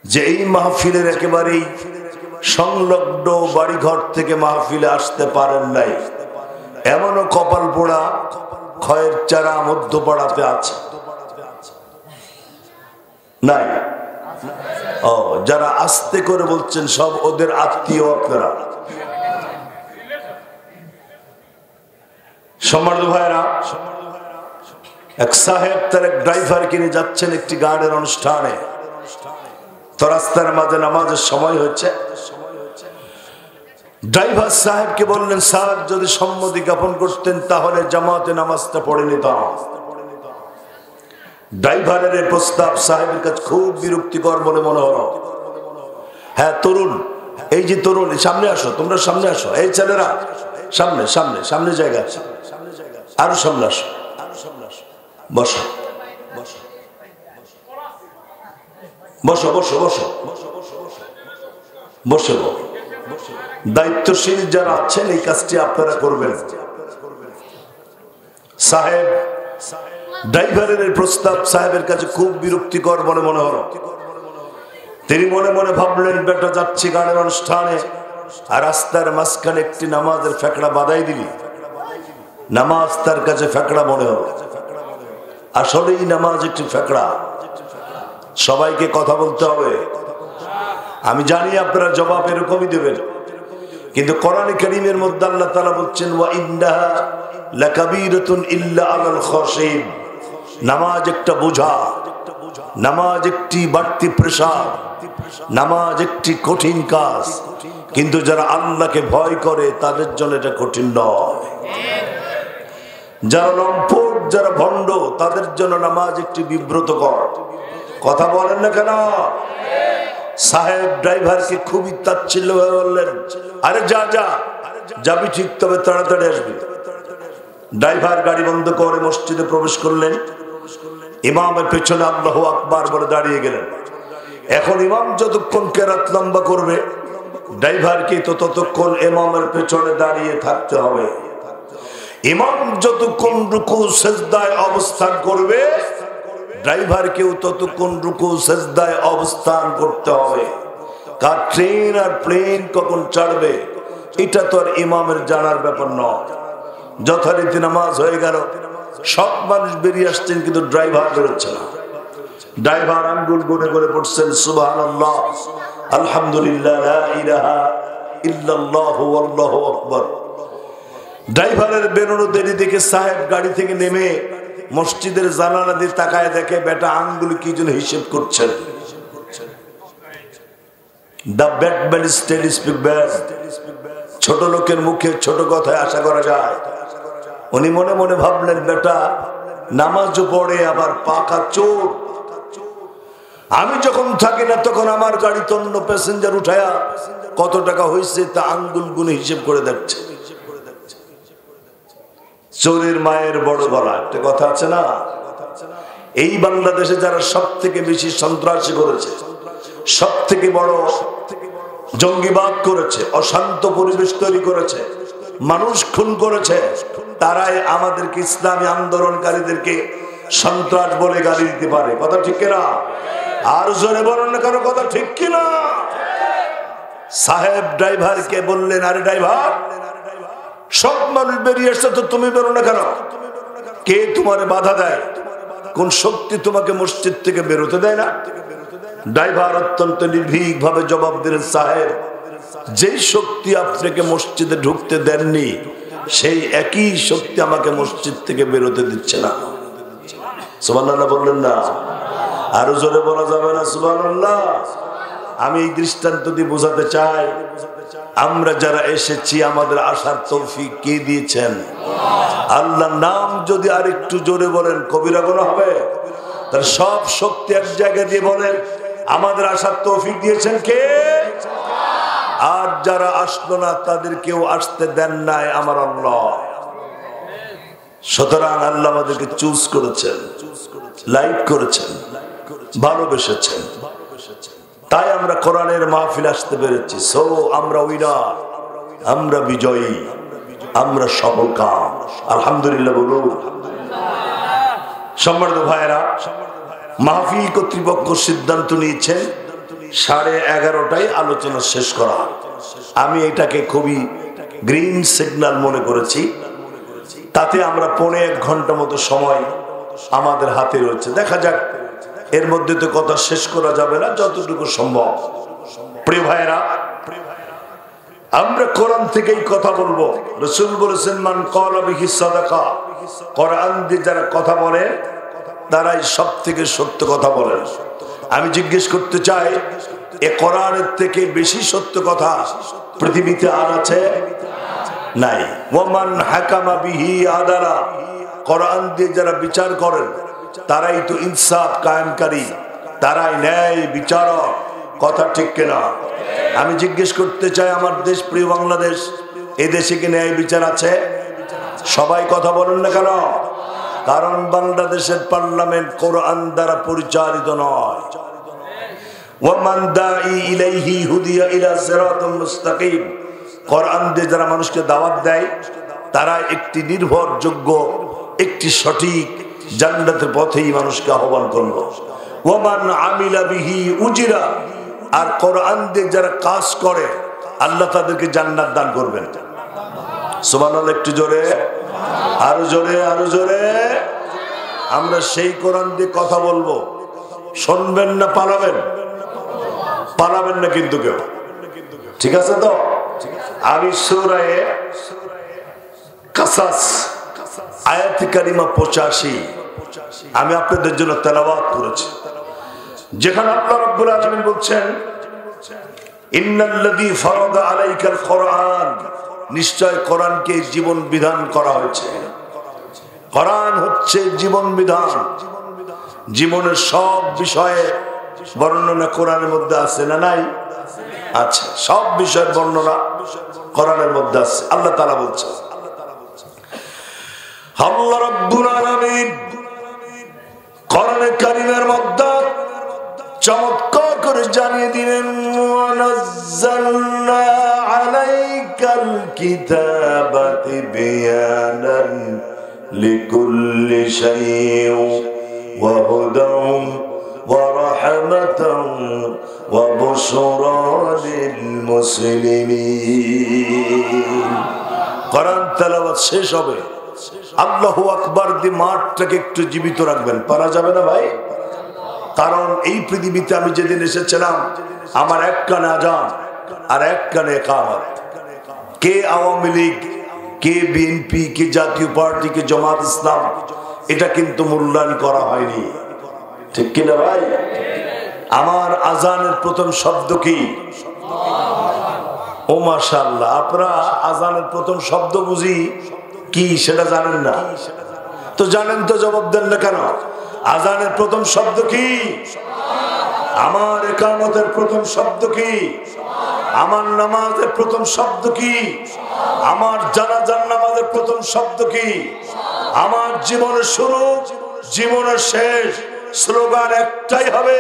যে এই মাহফিলের একেবারেই সংলগ্ন বাড়িঘর থেকে মাহফিলে আসতে পারেন নাই, এমনও কপাল পোড়া খয়ের চারা মধ্যপাড়াতে আছে নাই? ও, যারা আস্তে করে বলছেন সব ওদের আত্মীয় আপনারা। সম্মানিত ভাইরা, এক সাহেব তার এক ড্রাইভার কিনে যাচ্ছেন একটি গানের অনুষ্ঠানে। তো রাস্তার মাঝে নামাজের সময় হচ্ছে। ড্রাইভার সাহেবকে বললেন, স্যার যদি সম্মতি জ্ঞাপন করতেন তাহলে জামাতে নামাজটা পড়ে নিতাম। ড্রাইভারের এই প্রস্তাব সাহেবের কাছে খুব বিরক্তিকর বলে মনে হলো। হ্যাঁ তরুণ, এই যে তরুণ, সামনে আসো, তোমরা সামনে আসো। এই ছেলেরা সামনে সামনে সামনে জায়গা আছে, আরো সামনে আসো, বসো বসো বসো বসো বসে। দায়িত্বশীল যারা আছেন এই কাজটি আপনারা করবেন। সাহেব, ড্রাইভারের এই প্রস্তাব সাহেবের কাছে খুব বিরক্তিকর বলে মনে হলো। তিনি মনে মনে ভাবলেন, বেটা যাচ্ছি গানের অনুষ্ঠানে আর রাস্তার মাঝখানে একটি নামাজের ফেকড়া বাঁধাই দিলি। নামাজ তার কাছে ফেকড়া মনে হলো। আসলেই নামাজ একটি ফেকড়া। সবাইকে কথা বলতে হবে। আমি জানি আপনারা জবাব এরকমই দেবেন, কিন্তু কোরআনে কারীমের মধ্যে আল্লাহ তাআলা বলছেন, ওয়া ইন্নাহা লাকাবীরাতুন ইল্লা আলাল খাশিন। নামাজ একটা বোঝা, নামাজ একটি বাড়তি প্রেশার, নামাজ একটি কঠিন কাজ, কিন্তু যারা আল্লাহকে ভয় করে তাদের জন্য এটা কঠিন নয়। যারা লম্পট, যারা ভণ্ড, তাদের জন্য নামাজ একটি বিব্রতকর। কথা বলেন না কেন? সাহেব ড্রাইভারকে খুবই তাচ্ছিল্য হয়ে বললেন, আরে যা যা যাবি ঠিক, তবে তাড়াতাড়ি আসবি। ড্রাইভার গাড়ি বন্ধ করে মসজিদে প্রবেশ করলেন। ইমামের পেছনে আল্লাহু আকবার বলে দাঁড়িয়ে গেলেন। এখন ইমাম যতক্ষণ কেরাত লম্বা করবে, ড্রাইভারকে তো ততক্ষণ ইমামের পেছনে দাঁড়িয়ে থাকতে হবে। ইমাম যতক্ষণ রুকু সেজদায় অবস্থান করবে, ড্রাইভারকেও ততক্ষণ রুকু সেজদায় অবস্থান করতে হবে। কার ট্রেন আর প্লেন কখন ছাড়বে এটা তো আর ইমামের জানার ব্যাপার নয়। যথারীতি নামাজ হয়ে গেল, সব মানুষ বেরিয়ে আসছেন, কিন্তু ড্রাইভার বেরোচ্ছে না। ড্রাইভার আঙ্গুল গুনে করে পড়ছেন, সুবহানাল্লাহ, আলহামদুলিল্লাহ, লা ইলাহা ইল্লাল্লাহু আল্লাহু আকবার। ড্রাইভারের বেরোনো দেরি দেখে সাহেব গাড়ি থেকে নেমে মসজিদের জানালা দিয়ে তাকায় দেখে বেটা আঙ্গুল কি যেন হিসেব করছেন। The bad man still speak bad. ছোট লোকের মুখে ছোট কথায় আশা করা যায়। উনি মনে মনে ভাবলেন, বেটা নামাজও পড়ে আবার পাকা চোর। আমি যখন থাকি না তখন আমার গাড়িতে অন্য প্যাসেঞ্জার উঠায়া কত টাকা হয়েছে তা আঙ্গুল গুনে হিসেব করে দেখছে। চোরের মায়ের বড় গলা, একটা কথা আছে না? এই বাংলাদেশে যারা সব থেকে বেশি সন্ত্রাসী করেছে, সব থেকে বড় জঙ্গিবাদ করেছে, অশান্ত পরিবেশ তৈরি করেছে, মানুষ খুন করেছে, তারাই আমাদেরকে, ইসলামী আন্দোলনকারীদেরকে সন্ত্রাস বলে গালি দিতে পারে। কথা ঠিক কিনা? আর জোরে বলেন না কারো কথা ঠিক কিনা? সাহেব ড্রাইভারকে বললেন, আরে ড্রাইভার, সব মানুষ বেরিয়ে আসছে, তো তুমি বেরো না কেন? কে তোমারে বাধা দেয়? কোন শক্তি তোমাকে মসজিদ থেকে বেরোতে দেয় না? ড্রাইভার অত্যন্ত নির্ভীক ভাবে জবাব দিলেন, সাহেব, যেই শক্তি আপনাকে মসজিদে ঢুকতে দেননি সেই একই শক্তি আমাকে মসজিদ থেকে বেরোতে দিচ্ছে না। সুবহানাল্লাহ বললেন না? আরো জোরে বলা যাবে না সুবহানাল্লাহ? আমি এই দৃষ্টান্ত দিয়ে বোঝাতে চাই, আমরা যারা এসেছি আমাদের আসার তৌফিক কে দিয়েছেন? আল্লাহর নাম যদি আর একটু জোরে বলেন কবিরা গুনাহ হবে? তার সব শক্তি এক জায়গায় দিয়ে বলেন, আমাদের আসার তৌফিক দিয়েছেন কে? আর যারা আসলো না তাদের কেউ আসতে দেন নাই আমার আল্লাহ। সুতরাং আল্লাহ আমাদেরকে চুজ করেছেন, লাইক করেছেন, ভালোবেসেছেন, তাই আমরা কোরআনের মাহফিল আসতে পেরেছি। সো আমরা উইনার, আমরা বিজয়ী, আমরা সফলকাম। আলহামদুলিল্লাহ বলুন। সম্মানিত ভাইয়েরা, মাহফিল কর্তৃপক্ষ সিদ্ধান্ত নিয়েছেন 11:30টায় আলোচনা শেষ করা। আমি এটাকে খুবই গ্রিন সিগন্যাল মনে করেছি। তাতে আমরা 1.5 ঘন্টা মতো সময় আমাদের হাতে রয়েছে। দেখা যাক, এর মধ্যে তো কথা শেষ করা যাবে না, যতটুকু সম্ভব। প্রিয় ভাইরা, আমরা কোরআন থেকেই কথা বলবো। রাসূল বলেছেন, মান ক্বালা বিহি সাদাকা, কোরআন দিয়ে যারা কথা বলে তারাই সব থেকে সত্য কথা বলেন। আমি জিজ্ঞেস করতে চাই, এ কোরআনের থেকে বেশি সত্য কথা পৃথিবীতে আর আছে? নাই। ওয়ামান হাকামা বিহি আদালা, কোরআন দিয়ে যারা বিচার করেন তারাই তো ইনসাফ কায়েমকারী, তারাই ন্যায় বিচারক। কথা ঠিক কিনা? আমি জিজ্ঞেস করতে চাই, আমার দেশ প্রিয় বাংলাদেশ, এই দেশে কি ন্যায় বিচার আছে? সবাই কথা বলেন না কেন? কারণ বাংলাদেশের পার্লামেন্ট কোরআন দ্বারা পরিচালিত নয়। ওয়ামান দাঈ ইলাইহি হুদিয়া ইলা সিরাতুল মুস্তাকিম, কোরআন দিয়ে যারা মানুষকে দাওয়াত দেয় তারা একটি নির্ভরযোগ্য, একটি সঠিক জান্নাতের পথেই মানুষকে আহ্বান করলো। ওয়ামান আমিলা বিহি উজিরা, আর কোরআন দিয়ে যারা কাজ করে আল্লাহ তাদেরকে জান্নাত দান করবেন। সুবহানাল্লাহ, একটু জোরে, আরো জোরে, আরো জোরে। আমরা সেই কোরআন দিয়ে কথা বলবো। শুনবেন না পালাবেন? পালাবেন না কিন্তু কেউ, ঠিক আছে তো? আমি সূরা কাসাস আয়াত কারিমা 85 আমি আপনাদের জন্য তেলাওয়াত করেছি, যেখানে আল্লাহ রাব্বুল আলামিন বলছেন, ইন্নাল্লাযী ফারাদা আলাইকাল কোরআন, নিশ্চয় কোরআনকে জীবন বিধান করা হয়েছে। কোরআন হচ্ছে জীবন বিধান। জীবনের সব বিষয়ে বর্ণনা কোরআনের মধ্যে আছে না নাই? আচ্ছা, সব বিষয়ের বর্ণনা কোরআনের মধ্যে আছে। আল্লাহ তাআলা বলছেন, আল্লাহ রাব্বুল আলামিন কোরআনে কারীমের মধ্যে চমৎকার করে জানিয়ে দিলেন, ওয়ানাজ্জালনা আলাইকাল কিতাবা তিবয়ানান লিকুল্লি শাইইন ওয়া হুদান ওয়া রাহমাতান ওয়া বুশরা লিল মুসলিমিন। কোরআন তেলাওয়াত শেষ হবে, আল্লাহু আকবার দি মাঠটাকে একটু জীবিত রাখবেন। পারা যাবে না ভাই? কারণ এই পৃথিবীতে আমি যেদিন এসেছিলাম, আমার এক কানে আজান আর এক কানে ইকামত। কে আওয়ামী লীগ, কে বিএনপি, কে জাতীয় পার্টি, কে জামাত ইসলাম, এটা কিন্তু মূল্যায়ন করা হয়নি, ঠিক কিনা ভাই? আমার আজানের প্রথম শব্দ কি? ও মাশাআল্লাহ, আপনারা আজানের প্রথম শব্দ বুঝি কি সেটা জানেন না? তো জানেন তো জবাব দেন না কেন? আজানের প্রথম শব্দ কি? আমার ইকামতের প্রথম শব্দ কি? আমার নামাজের প্রথম শব্দ কি? আমার জানাজার নামাজের প্রথম শব্দ কি? আমার জীবনের শুরু, জীবনের শেষ স্লোগান একটাই হবে,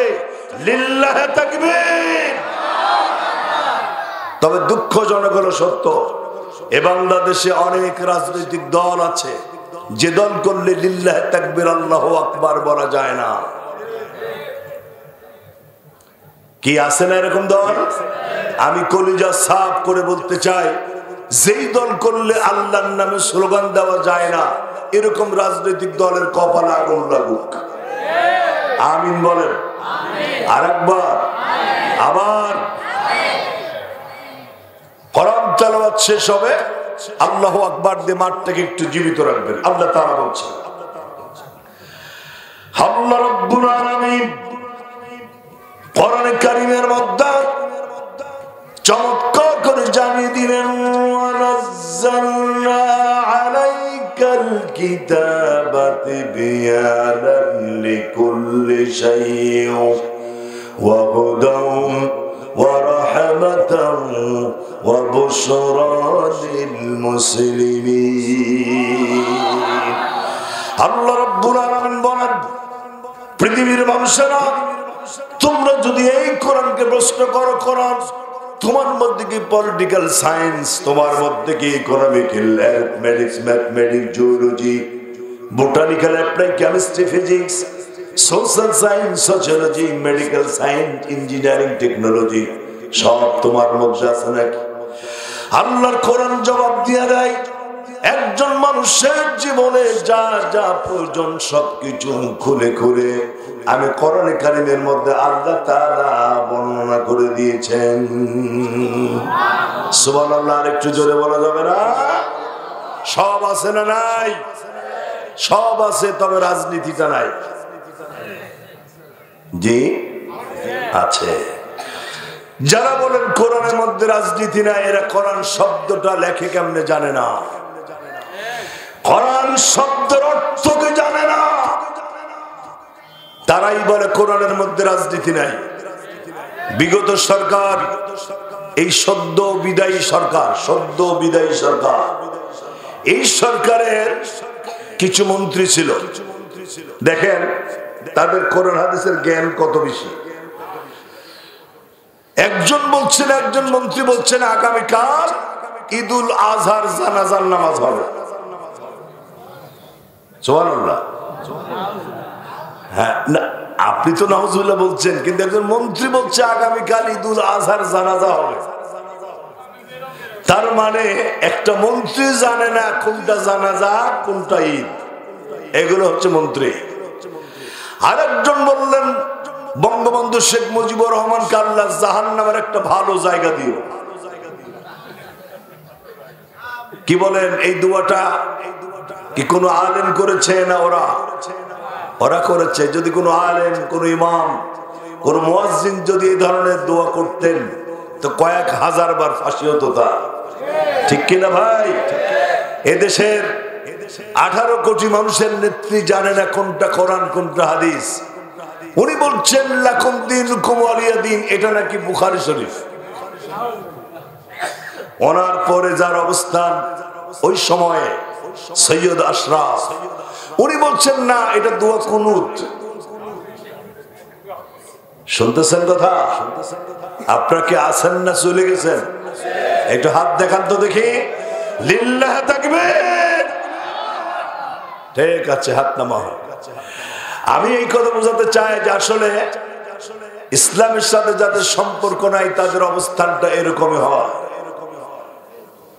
লিল্লাহে তাকবীর। তবে দুঃখজনক হলো সত্য, এ বাংলাদেশে অনেক রাজনৈতিক দল আছে যে দল করলে লিল্লাহে তাকবীর আল্লাহু আকবার বলা যায় না। কি আছে না এরকম দল? আমি কলিজা সাফ করে বলতে চাই, যেই দল করলে আল্লাহর নামে স্লোগান দেওয়া যায় না, এরকম রাজনৈতিক দলের কপালে আগুন লাগুক। আমিন বলেন। আরেকবার, আবার। কোরআন তেলাওয়াত শেষ হবে, আল্লাহু আকবার দিয়ে মাঠটাকে একটু জীবিত রাখবেন। আল্লাহ তাআলা বলছেন, আল্লাহ রাব্বুল আলামিন কোরআনে কারীমের মধ্যে চমৎকার করে জানিয়ে দিলেন, ওয়ানাজ্জালনা আলাইকাল কিতাবা তিবয়ানান লিকুল্লি শাইইন ওয়া হুদান ওয়া রাহমাতান ওয়া বুশরা লিল মুসলিমিন। আল্লাহ রাব্বুল আলামিন বলেন, পৃথিবীর মানুষেরা, তোমরা যদি এই কোরআনকে প্রশ্ন করো, কোরআন তোমার মধ্যে কি পলিটিক্যাল সায়েন্স, তোমার মধ্যে কি economical, arithmetics, mathematics, geology, botanical, apply chemistry, physics, social science, sociology, medical science, engineering, technology সব তোমার মধ্যে আছে নাকি? আল্লাহর কোরআন জবাব দিয়ে দেয়, একজন মানুষের জীবনে যা যা প্রয়োজন সবকিছু খুলে খুলে আমি কোরআনে কারীমের মধ্যে আল্লাহ তাআলা বর্ণনা করে দিয়েছেন। সুবহানাল্লাহ। আর একটু জোরে বলা যাবে না? সব আছে না নাই? সব আছে, তবে রাজনীতিটা নাই। জি আছে। যারা বলেন কোরআনের মধ্যে রাজনীতি নাই, এরা কোরআন শব্দটা লেখে কেমনে জানে না, কোরআন শব্দের অর্থকে জানে না। তারাই বলে কোরআনের মধ্যে রাজনীতি নাই। বিগত সরকার, এই সদ্য বিদায়ী সরকার, এই সরকারের কিছু মন্ত্রী ছিল, দেখেন তাদের কোরআন হাদিসের জ্ঞান কত বেশি। একজন মন্ত্রী বলছেন আগামীকাল ঈদুল আজহার জানাজার নামাজ হবে। সুবহানাল্লাহ। হ্যাঁ, না আপনি তো নাউজুবিল্লাহ বলছেন, কিন্তু একজন মন্ত্রী বলছে আগামীকাল ঈদুল আজহার জানাজা হবে। তার মানে একটা মন্ত্রী জানে না কোনটা জানাজা কোনটা ঈদ, এগুলো হচ্ছে মন্ত্রী। আরেকজন বললেন বঙ্গবন্ধু শেখ মুজিবুর রহমানকে আল্লাহ জাহান্নামের একটা ভালো জায়গা দিও। কি বলেন, এই দোয়াটা কি কোনো আলেম করেছে না ওরা করেছে? যদি কোনো আলেম, কোনো ইমাম, কোনো মুয়াজ্জিন যদি এই ধরনের দোয়া করতেন তো কয়েক হাজার বার ফাঁসি হতো তার। ঠিক কিনা ভাই? এদেশের 18 কোটি মানুষের নেত্রী জানে না কোনটা কোরআন কোনটা হাদিস। উনি বলছেন লাকুম দীনুকুম ওয়ালিয়া দীন, এটা নাকি বুখারী শরীফ। ওনার পরে যার অবস্থান ওই সময়ে সৈয়দ আশরাফ, উনি বলছেন না এটা দোয়া কুনুত। শুনতেছেন কথা? আপনারা কি আছেন না চলে গেছেন? একটু হাত দেখান তো দেখি। লিল্লাহ তাকবীর। ঠিক আছে, হাত নামাও। আমি এই কথা বোঝাতে চাই যে আসলে ইসলামের সাথে যাদের সম্পর্ক নাই তাদের অবস্থানটা এরকমই হয়।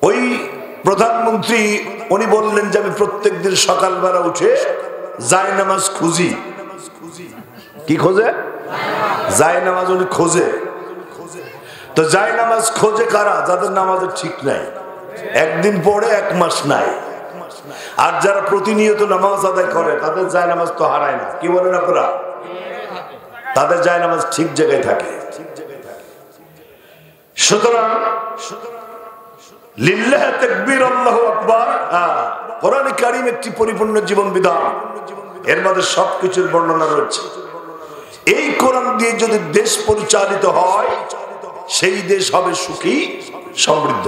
ওই প্রধানমন্ত্রী উনি বললেন যে আমি প্রত্যেকদিন সকালবেলা উঠে জায়নামাজ খুঁজি। কি খোঁজে? জায়নামাজ উনি খোঁজে। তো জায়নামাজ খোঁজে কারা? যাদের নামাজের ঠিক নাই, একদিন পড়ে 1 মাস নাই। আর যারা প্রতিনিয়ত নামাজ আদায় করে তাদের জায়নামাজ তো হারায় না। কি বলেন আপনারা? তাদের জায়নামাজ ঠিক জায়গায় থাকে। সুতরাং লিল্লাহ তাকবীর, আল্লাহু আকবার। কোরআন কারীম একটি পরিপূর্ণ জীবন বিধান, এর মধ্যে সবকিছুর বর্ণনা রয়েছে। এই কোরআন দিয়ে যদি দেশ পরিচালিত হয় সেই দেশ হবে সুখী, সমৃদ্ধ।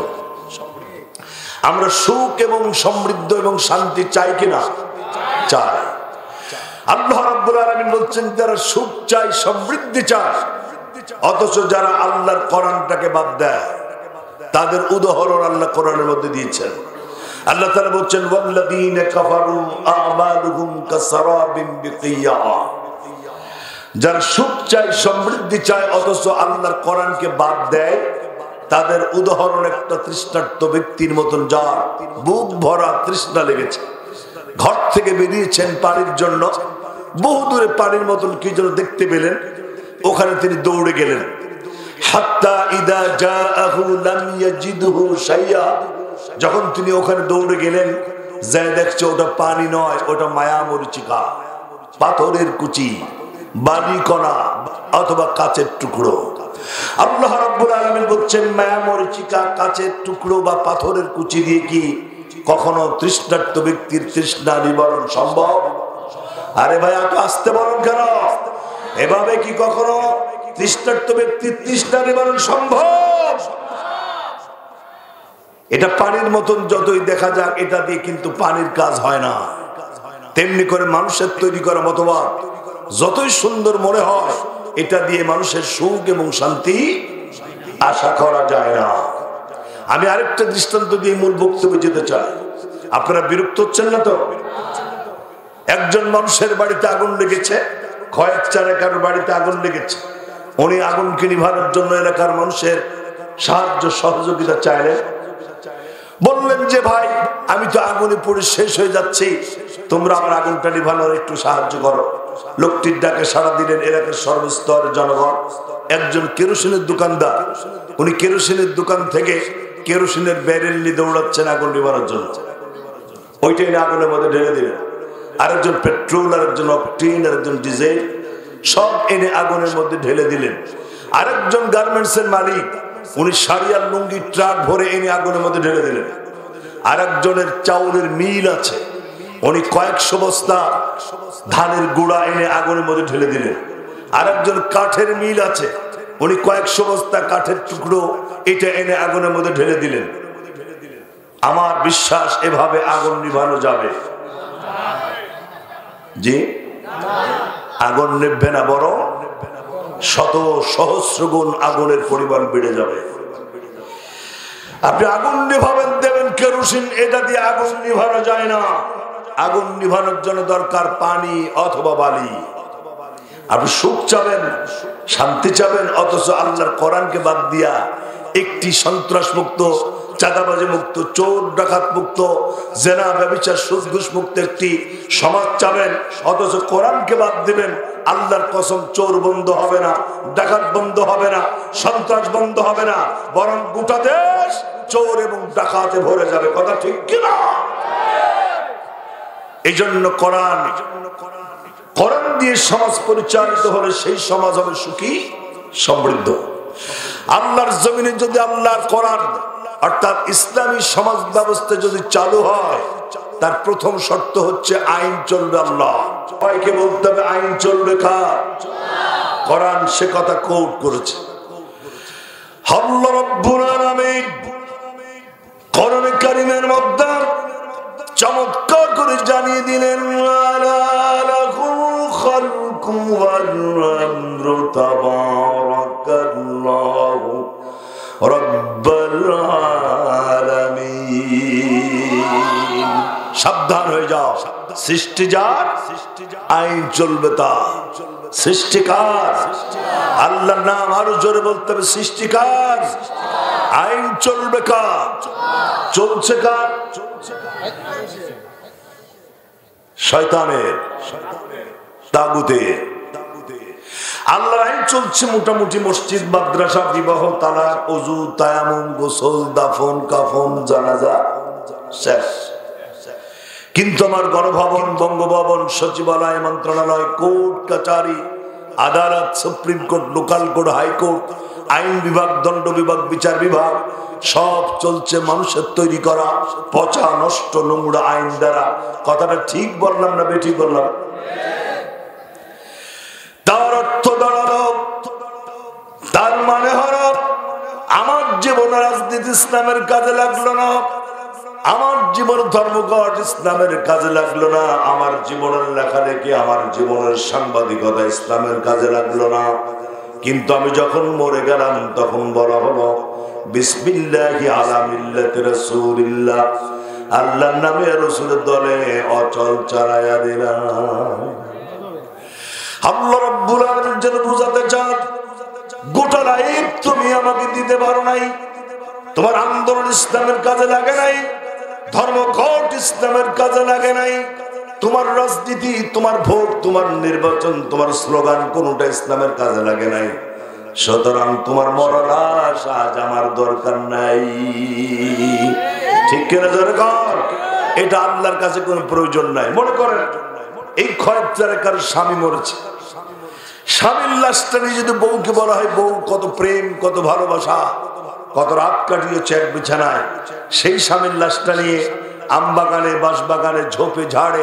আমরা সুখ এবং সমৃদ্ধ এবং শান্তি চাই কিনা? চাই। আল্লাহ রাব্বুল আলামিন বলছেন যারা সুখ চায়, সমৃদ্ধি চায়, অথচ যারা আল্লাহর কোরআনটাকে বাদ দেয় তাদের উদাহরণ আল্লাহ কোরআনের মধ্যে দিয়েছেন। আল্লাহ তাআলা বলছেন ওয়াল্লাযীনা কাফারু আমালুহুম কাসারাবিন বিকিয়া। যারা সুখ চায়, সমৃদ্ধি চায়, অথচ আল্লাহর কোরআনকে বাদ দেয় তাদের উদাহরণ একটা তৃষ্ণার্ত ব্যক্তির মতন, যার বুক ভরা তৃষ্ণা লেগেছে, ঘর থেকে বেরিয়েছেন পানির জন্য, বহু দূরে পানির মতন কি যেন দেখতে পেলেন, ওখানে তিনি দৌড়ে গেলেন। হাত্তা ইদা জাআহু লাম ইয়াজিদহু শাইয়া। যখন তিনি ওখানে দৌড়ে গেলেন, যায় দেখছে ওটা পানি নয়, ওটা মায়া মরিচিকা, পাথরের কুচি, বালি কণা অথবা কাচের টুকরো। আল্লাহ রাব্বুল আলামিন বলছেন মায়া মরিচিকা, কাচের টুকরো বা পাথরের কুচি দিয়ে কি কখনো তৃষ্ণার্ত ব্যক্তির তৃষ্ণা নিবারণ সম্ভব? আরে ভাই এত আসতে বলেন কেন? এভাবে কি কখনো তৃষ্ণার্ত ব্যক্তির তৃষ্ণা নিবারণ সম্ভব? এটা পানির মতন যতই দেখা যাক, এটা দিয়ে কিন্তু পানির কাজ হয় না। তেমনি করে মানুষের তৈরি করা মতবাদ যতই সুন্দর মনে হয়, এটা দিয়ে মানুষের সুখ এবং শান্তি আশা করা যায় না। আমি আরেকটা দৃষ্টান্ত দিয়ে মূল বক্তব্যে যেতে চাই। আপনারা বিরক্ত হচ্ছেন না তো? একজন মানুষের বাড়িতে আগুন লেগেছে, কয়েক চারেকার বাড়িতে আগুন লেগেছে, উনি আগুনকে নিভানোর জন্য এলাকার মানুষের সাহায্য সহযোগিতা চাইলেন। বললেন যে ভাই, আমি তো আগুনে পড়ে শেষ হয়ে যাচ্ছি, তোমরা আমার আগুনটা নিভানোর একটু সাহায্য করো। লোকটির ডাকে সাড়া দিলেন এলাকার সর্বস্তরের জনগণ। একজন কেরোসিনের দোকানদার, উনি কেরোসিনের দোকান থেকে কেরোসিনের ব্যারেল নিয়ে দৌড়াচ্ছেন আগুন নিভানোর জন্য, ওইটাই না আগুনের মধ্যে ঢেলে দিলেন। আরেকজন পেট্রোল, আরেকজন অকটেন, আরেকজন ডিজেল, সব এনে আগুনের মধ্যে ঢেলে দিলেন। আরেকজন গার্মেন্টস এর মালিক, উনি শাড়ি আর লুঙ্গি ট্রাক ভরে এনে আগুনের মধ্যে ঢেলে দিলেন। আরেকজনের চাউলের মিল আছে, উনি কয়েকশো বস্তা ধানের গুঁড়া এনে আগুনের মধ্যে ঢেলে দিলেন। আরেকজন কাঠের মিল আছে, উনি কয়েকশো বস্তা কাঠের টুকরো এটা এনে আগুনের মধ্যে ঢেলে দিলেন। আমার বিশ্বাস এভাবে আগুন নিভানো যাবে? জি, আগুন নিভবে না, বড় শত সহস্র গুণ আগুনের পরিমাণ বেড়ে যাবে। আপনি আগুন নিভাবেন, দেবেন কেরোসিন, এটা দিয়ে আগুন নিভানো যায় না। আগুন নিভানোর জন্য দরকার পানি অথবা বালি। আপনি সুখ চাবেন, শান্তি চাবেন, অথচ আল্লাহর কোরআনকে বাদ দিয়া একটি সন্ত্রাস মুক্ত, চাঁদাবাজি মুক্ত, চোর ডাকাত মুক্ত, জেনা ব্যভিচার সুদ ঘুষ মুক্ত একটি সমাজ চাবেন, অথচ কোরআনকে বাদ দিবেন। আল্লাহর কসম, চোর বন্ধ হবে না, ডাকাত বন্ধ হবে না, সন্ত্রাস বন্ধ হবে না, বরং গোটা দেশ চোর এবং ডাকাতে ভরে যাবে। কথা ঠিক কিনা? এই জন্য কোরআন দিয়ে সমাজ পরিচালিত হলে সেই সমাজ হবে সুখী, সমৃদ্ধ। আল্লাহর জমিনে যদি আল্লাহর কোরআন অর্থাৎ ইসলামী সমাজ ব্যবস্থা যদি চালু হয়, তার প্রথম শর্ত হচ্ছে আইন চলবে আল্লাহ। সবাইকে বলতে হবে আইন চলবে কার? কোরআন সে কথা কোট করেছে। আল্লাহ রাব্বুল আলামিন কোরআনে কারীমের মধ্যে চমৎকার করে জানিয়ে দিলেন, সাবধান হয়ে যাও, সৃষ্টি যার, আইন চলবে তার। সৃষ্টিকার আল্লাহর নাম আরো জোরে বলতে হবে, সৃষ্টিকার। আইন চলবে কার? চলছে কার? শয়তানের, তাগুতের। আল্লাহর আইন চলছে মোটামুটি মসজিদ, মাদ্রাসা, বিবাহ, তালাক, ওযু, তায়াম্মুম, গোসল, দাফন, কাফন, জানাজা শেষ। কিন্তু আমার গণভবন, বঙ্গভবন, সচিবালয়, মন্ত্রণালয়, কোর্ট কাচারি, আদালত, supreme court, local court, high court, আইন বিভাগ, দণ্ড বিভাগ, বিচার বিভাগ, সব চলছে মানুষের তৈরি করা পচা, নষ্ট, নোংরা আইন দ্বারা। কথাটা ঠিক বললাম না বেঠিক বললাম? তার অর্থ দাঁড়ালো, তার মানে হলো আমার জীবন রাজনীতি ইসলামের কাজে লাগলো না, আমার জীবন ধর্মঘট ইসলামের কাজে লাগলো না, আমার জীবনের লেখালেখি, আমার জীবনের সাংবাদিকতা ইসলামের কাজে লাগলো না। কিন্তু আমি যখন মরে গেলাম তখন বলা হলো বিসমিল্লাহি আলা মিল্লাতি রাসূলিল্লাহ, আল্লাহর নামে রাসূলের দলে অচল চালায়া দিলাম। আল্লাহ রাব্বুল আলামিন যেন বুঝাতে চান, গোটা লাইফ তুমি আমাকে দিতে পারো নাই, তোমার আন্দোলন ইসলামের কাজে লাগে নাই, ধর্মঘট ইসলামের কাজে লাগে নাই, তোমার রাজনীতি, তোমার ভোট, তোমার নির্বাচন, তোমার স্লোগান কোনটা ইসলামের কাজে লাগে নাই। সুতরাং তোমার মরার লাশ আজ আমার দরকার নাই। ঠিক কিনা দরকার? এটা আল্লাহর কাছে কোনো প্রয়োজন নাই। মনে করেন এই খয়রার স্বামী মরেছে, স্বামীর লাশটা নিয়ে যদি বউকে বলা হয়, বউ কত প্রেম, কত ভালোবাসা, কত রাত কাটিয়েছে এক বিছানায়, সেই স্বামীর লাশটা নিয়ে আমবাগানে, বাঁশবাগানে, ঝোপে ঝাড়ে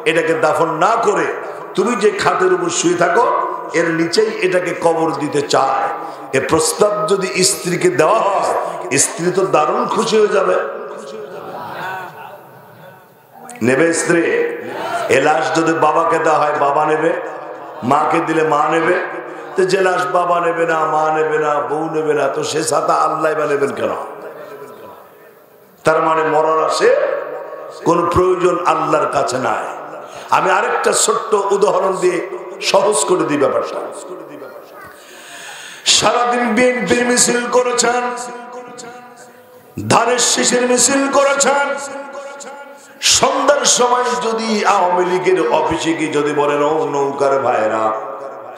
এটাকে দাফন না করে তুমি যে খাটের উপর শুয়ে থাকো এর নিচেই এটাকে কবর দিতে চায়, এ প্রস্তাব যদি স্ত্রীকে দেওয়া হয়, স্ত্রী তো দারুণ খুশি হয়ে যাবে। নেবে স্ত্রী? এ লাশ যদি বাবাকে দেওয়া হয় বাবা নেবে, মাকে দিলে মা নেবে। তো যে লাশ বাবা নেবে না, মা নেবে না, বউ নেবে না, তো সে ছাতা আল্লাহ বা নেবেন কেন? তার মানে মরার আসে কোন প্রয়োজন আল্লাহর কাছে নাই। আমি আরেকটা ছোট্ট উদাহরণ দিয়ে সহজ করে দিই ব্যাপারটা। সারাদিন বিএনপির মিছিল করেছেন, ধানের শীষের মিছিল করেছেন, সন্ধ্যার সময় যদি আওয়ামী লীগের অফিসে গিয়ে যদি বলেন ও নৌকার ভাইরা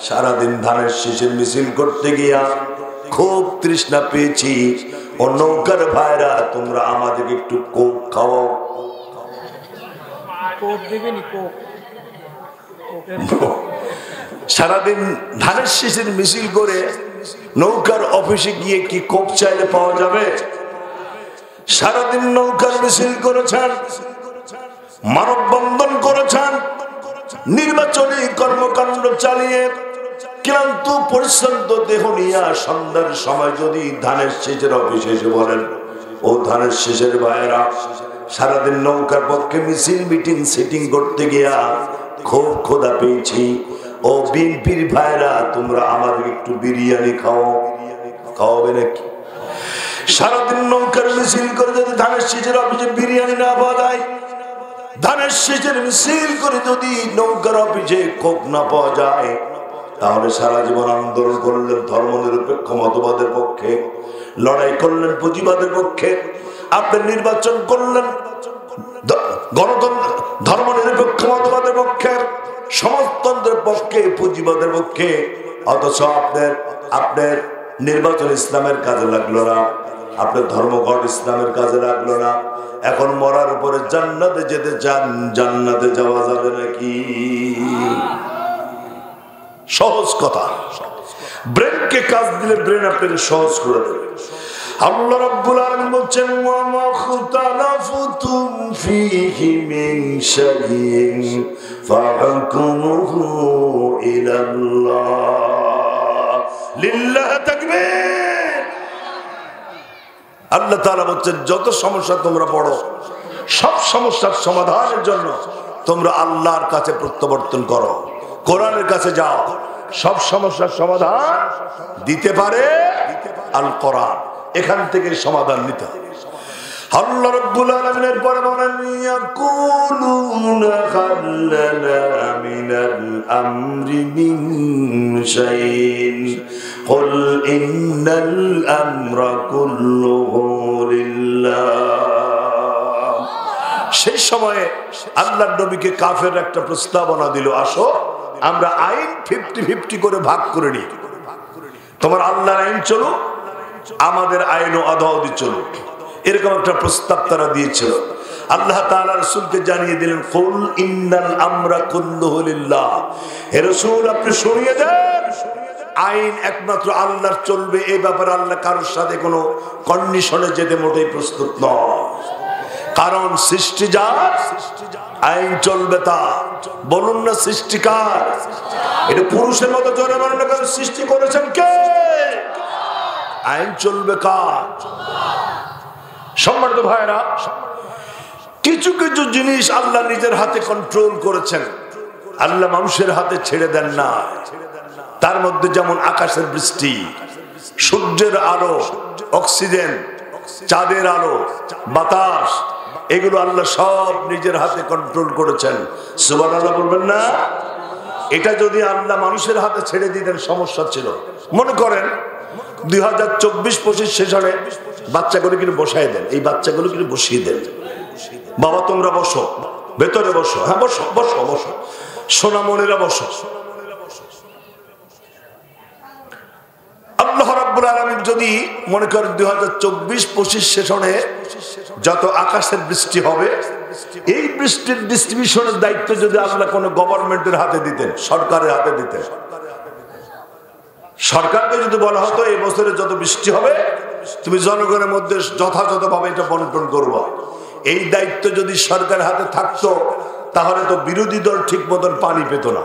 সারাদিন ধানের শীষের মিছিল করতে গিয়া খুব তৃষ্ণা পেয়েছি, ও নৌকার ভাইরা তোমরা আমাদেরকে একটু কোক খাওয়াও, সারাদিন ধানের শীষের মিছিল করে নৌকার অফিসে গিয়ে কি কোক চাইলে পাওয়া যাবে? সারাদিন নৌকার মিছিল করেছেন, মানববন্ধন করেছেন, নির্বাচনী কর্মকাণ্ড চালিয়ে ক্লান্ত পরিশ্রান্ত দেহ নিয়ে সন্ধ্যার সময় যদি ধানের শীষের অফিসে এসে বলেন ও ধানের শীষের ভাইয়েরা সারাদিন নৌকার পক্ষে মিছিল মিটিং সেটিং করতে গিয়া খুব ক্ষুধা পেয়েছি, ও বিএনপির ভাইরা তোমরা আমাদের একটু বিরিয়ানি খাওয়াবে নাকি? সারাদিন নৌকার মিছিল করে যদি ধানের শীষের অফিসে বিরিয়ানি না পাওয়া যায়, ধানের শীষের মিছিল করে যদি নৌকার অফিসে কোক না পাওয়া যায়, তাহলে সারা জীবন আন্দোলন করলেন ধর্মনিরপেক্ষ মতবাদের পক্ষে, লড়াই করলেন পুঁজিবাদের পক্ষে, আপনি নির্বাচন করলেন গণতন্ত্র ধর্মনিরপেক্ষ মতবাদের পক্ষে, সমাজতন্ত্রের পক্ষে, পুঁজিবাদের পক্ষে, অথচ আপনার নির্বাচন ইসলামের কাজে লাগলো না, আপনার ধর্মঘট ইসলামের কাজে লাগলো না। এখন মরার উপরে জান্নাতে যেতে চান, জান্নাতে যাওয়া যাবে নাকি? সহজ কথা, ব্রেনকে কাজ দিলে ব্রেন আপনাকে সহজ করে দেবে। আল্লাহ রাব্বুল আলামিন বলছেন ওয়া মা খুতালাফতুম ফীহি মিন শাইইন ফাহুকমুহু ইলাল্লাহ। লিল্লাহ তাকবীর। আল্লাহ তাআলা বলছেন যত সমস্যা তোমরা পড়ো সব সমস্যার সমাধানের জন্য তোমরা আল্লাহর কাছে প্রত্যাবর্তন করো, কোরআনের কাছে যাও, সব সমস্যার সমাধান দিতে পারে আল কোরআন, এখান থেকে সমাধান নিতে হবে। আল্লাহ রাব্বুল আলামিনের পরে বলেন ইয়াকুলুনা খাল্লানা মিনাল আমরি মিন শাইইন কুল ইন্নাল আমরা কুল্লুহু লিল্লাহ। সেই সময়ে আল্লাহর নবীকে কাফের একটা প্রস্তাবনা দিল, আসো আমরা আইন 50-50 করে ভাগ করে নিই, তোমার আল্লাহর আইন চলুক, আমাদের আইনও আদাওয়াদি চলুক, এরকম একটা প্রস্তাব তারা দিয়েছিল। আল্লাহ তাআলা রাসূলকে জানিয়ে দিলেন কুল ইন্নাল আমরা কুল্লুহু লিল্লাহ, হে রাসূল আপনি শুনিয়ে দেন আইন একমাত্র আল্লাহর চলবে, এই ব্যাপারে আল্লাহ কারোর সাথে কোনো কন্ডিশনে যেতে মোটেই প্রস্তুত নয়। কারণ সৃষ্টি যার, আইন চলবে তা। বলুন না সৃষ্টিকার, এটা পুরুষের মতো জোরে বলেন না, কারণ সৃষ্টি করেছেন কে? আইন চলবে কার? সম্মানিত ভাইরা, কিছু কিছু জিনিস আল্লাহ নিজের হাতে কন্ট্রোল করেছেন, আল্লাহ মানুষের হাতে ছেড়ে দেন না। তার মধ্যে যেমন আকাশের বৃষ্টি, সূর্যের আলো, অক্সিজেন, চাঁদের আলো, বাতাস, এগুলো আল্লাহ সব নিজের হাতে কন্ট্রোল করেছেন। সুবহানাল্লাহ বলবেন না? এটা যদি আল্লাহ মানুষের হাতে ছেড়ে দিতেন সমস্যা ছিল। মনে করেন 2024-25 সেশনে বাচ্চাগুলো কিন্তু বসাই দেন, এই বাচ্চাগুলো কিন্তু বসিয়ে দেন, বাবা তোমরা বসো, ভেতরে বসো, হ্যাঁ বসো বসো বসো, সোনামণিরা বসো। আল্লাহ রাব্বুল আলামিন যদি মনে করেন 2024-25 সেশনে যত আকাশের বৃষ্টি হবে, এই বৃষ্টির ডিস্ট্রিবিউশনের দায়িত্ব যদি আল্লাহ কোনো গভর্নমেন্টের হাতে দিতেন, সরকারের হাতে দিতেন, সরকারকে যদি বলা হতো এই বছরে যত বৃষ্টি হবে তুমি জনগণের মধ্যে যথাযথভাবে এটা বন্টন করবো, এই দায়িত্ব যদি সরকারের হাতে থাকতো তাহলে তো বিরোধী দল ঠিক মতন পানি পেত না।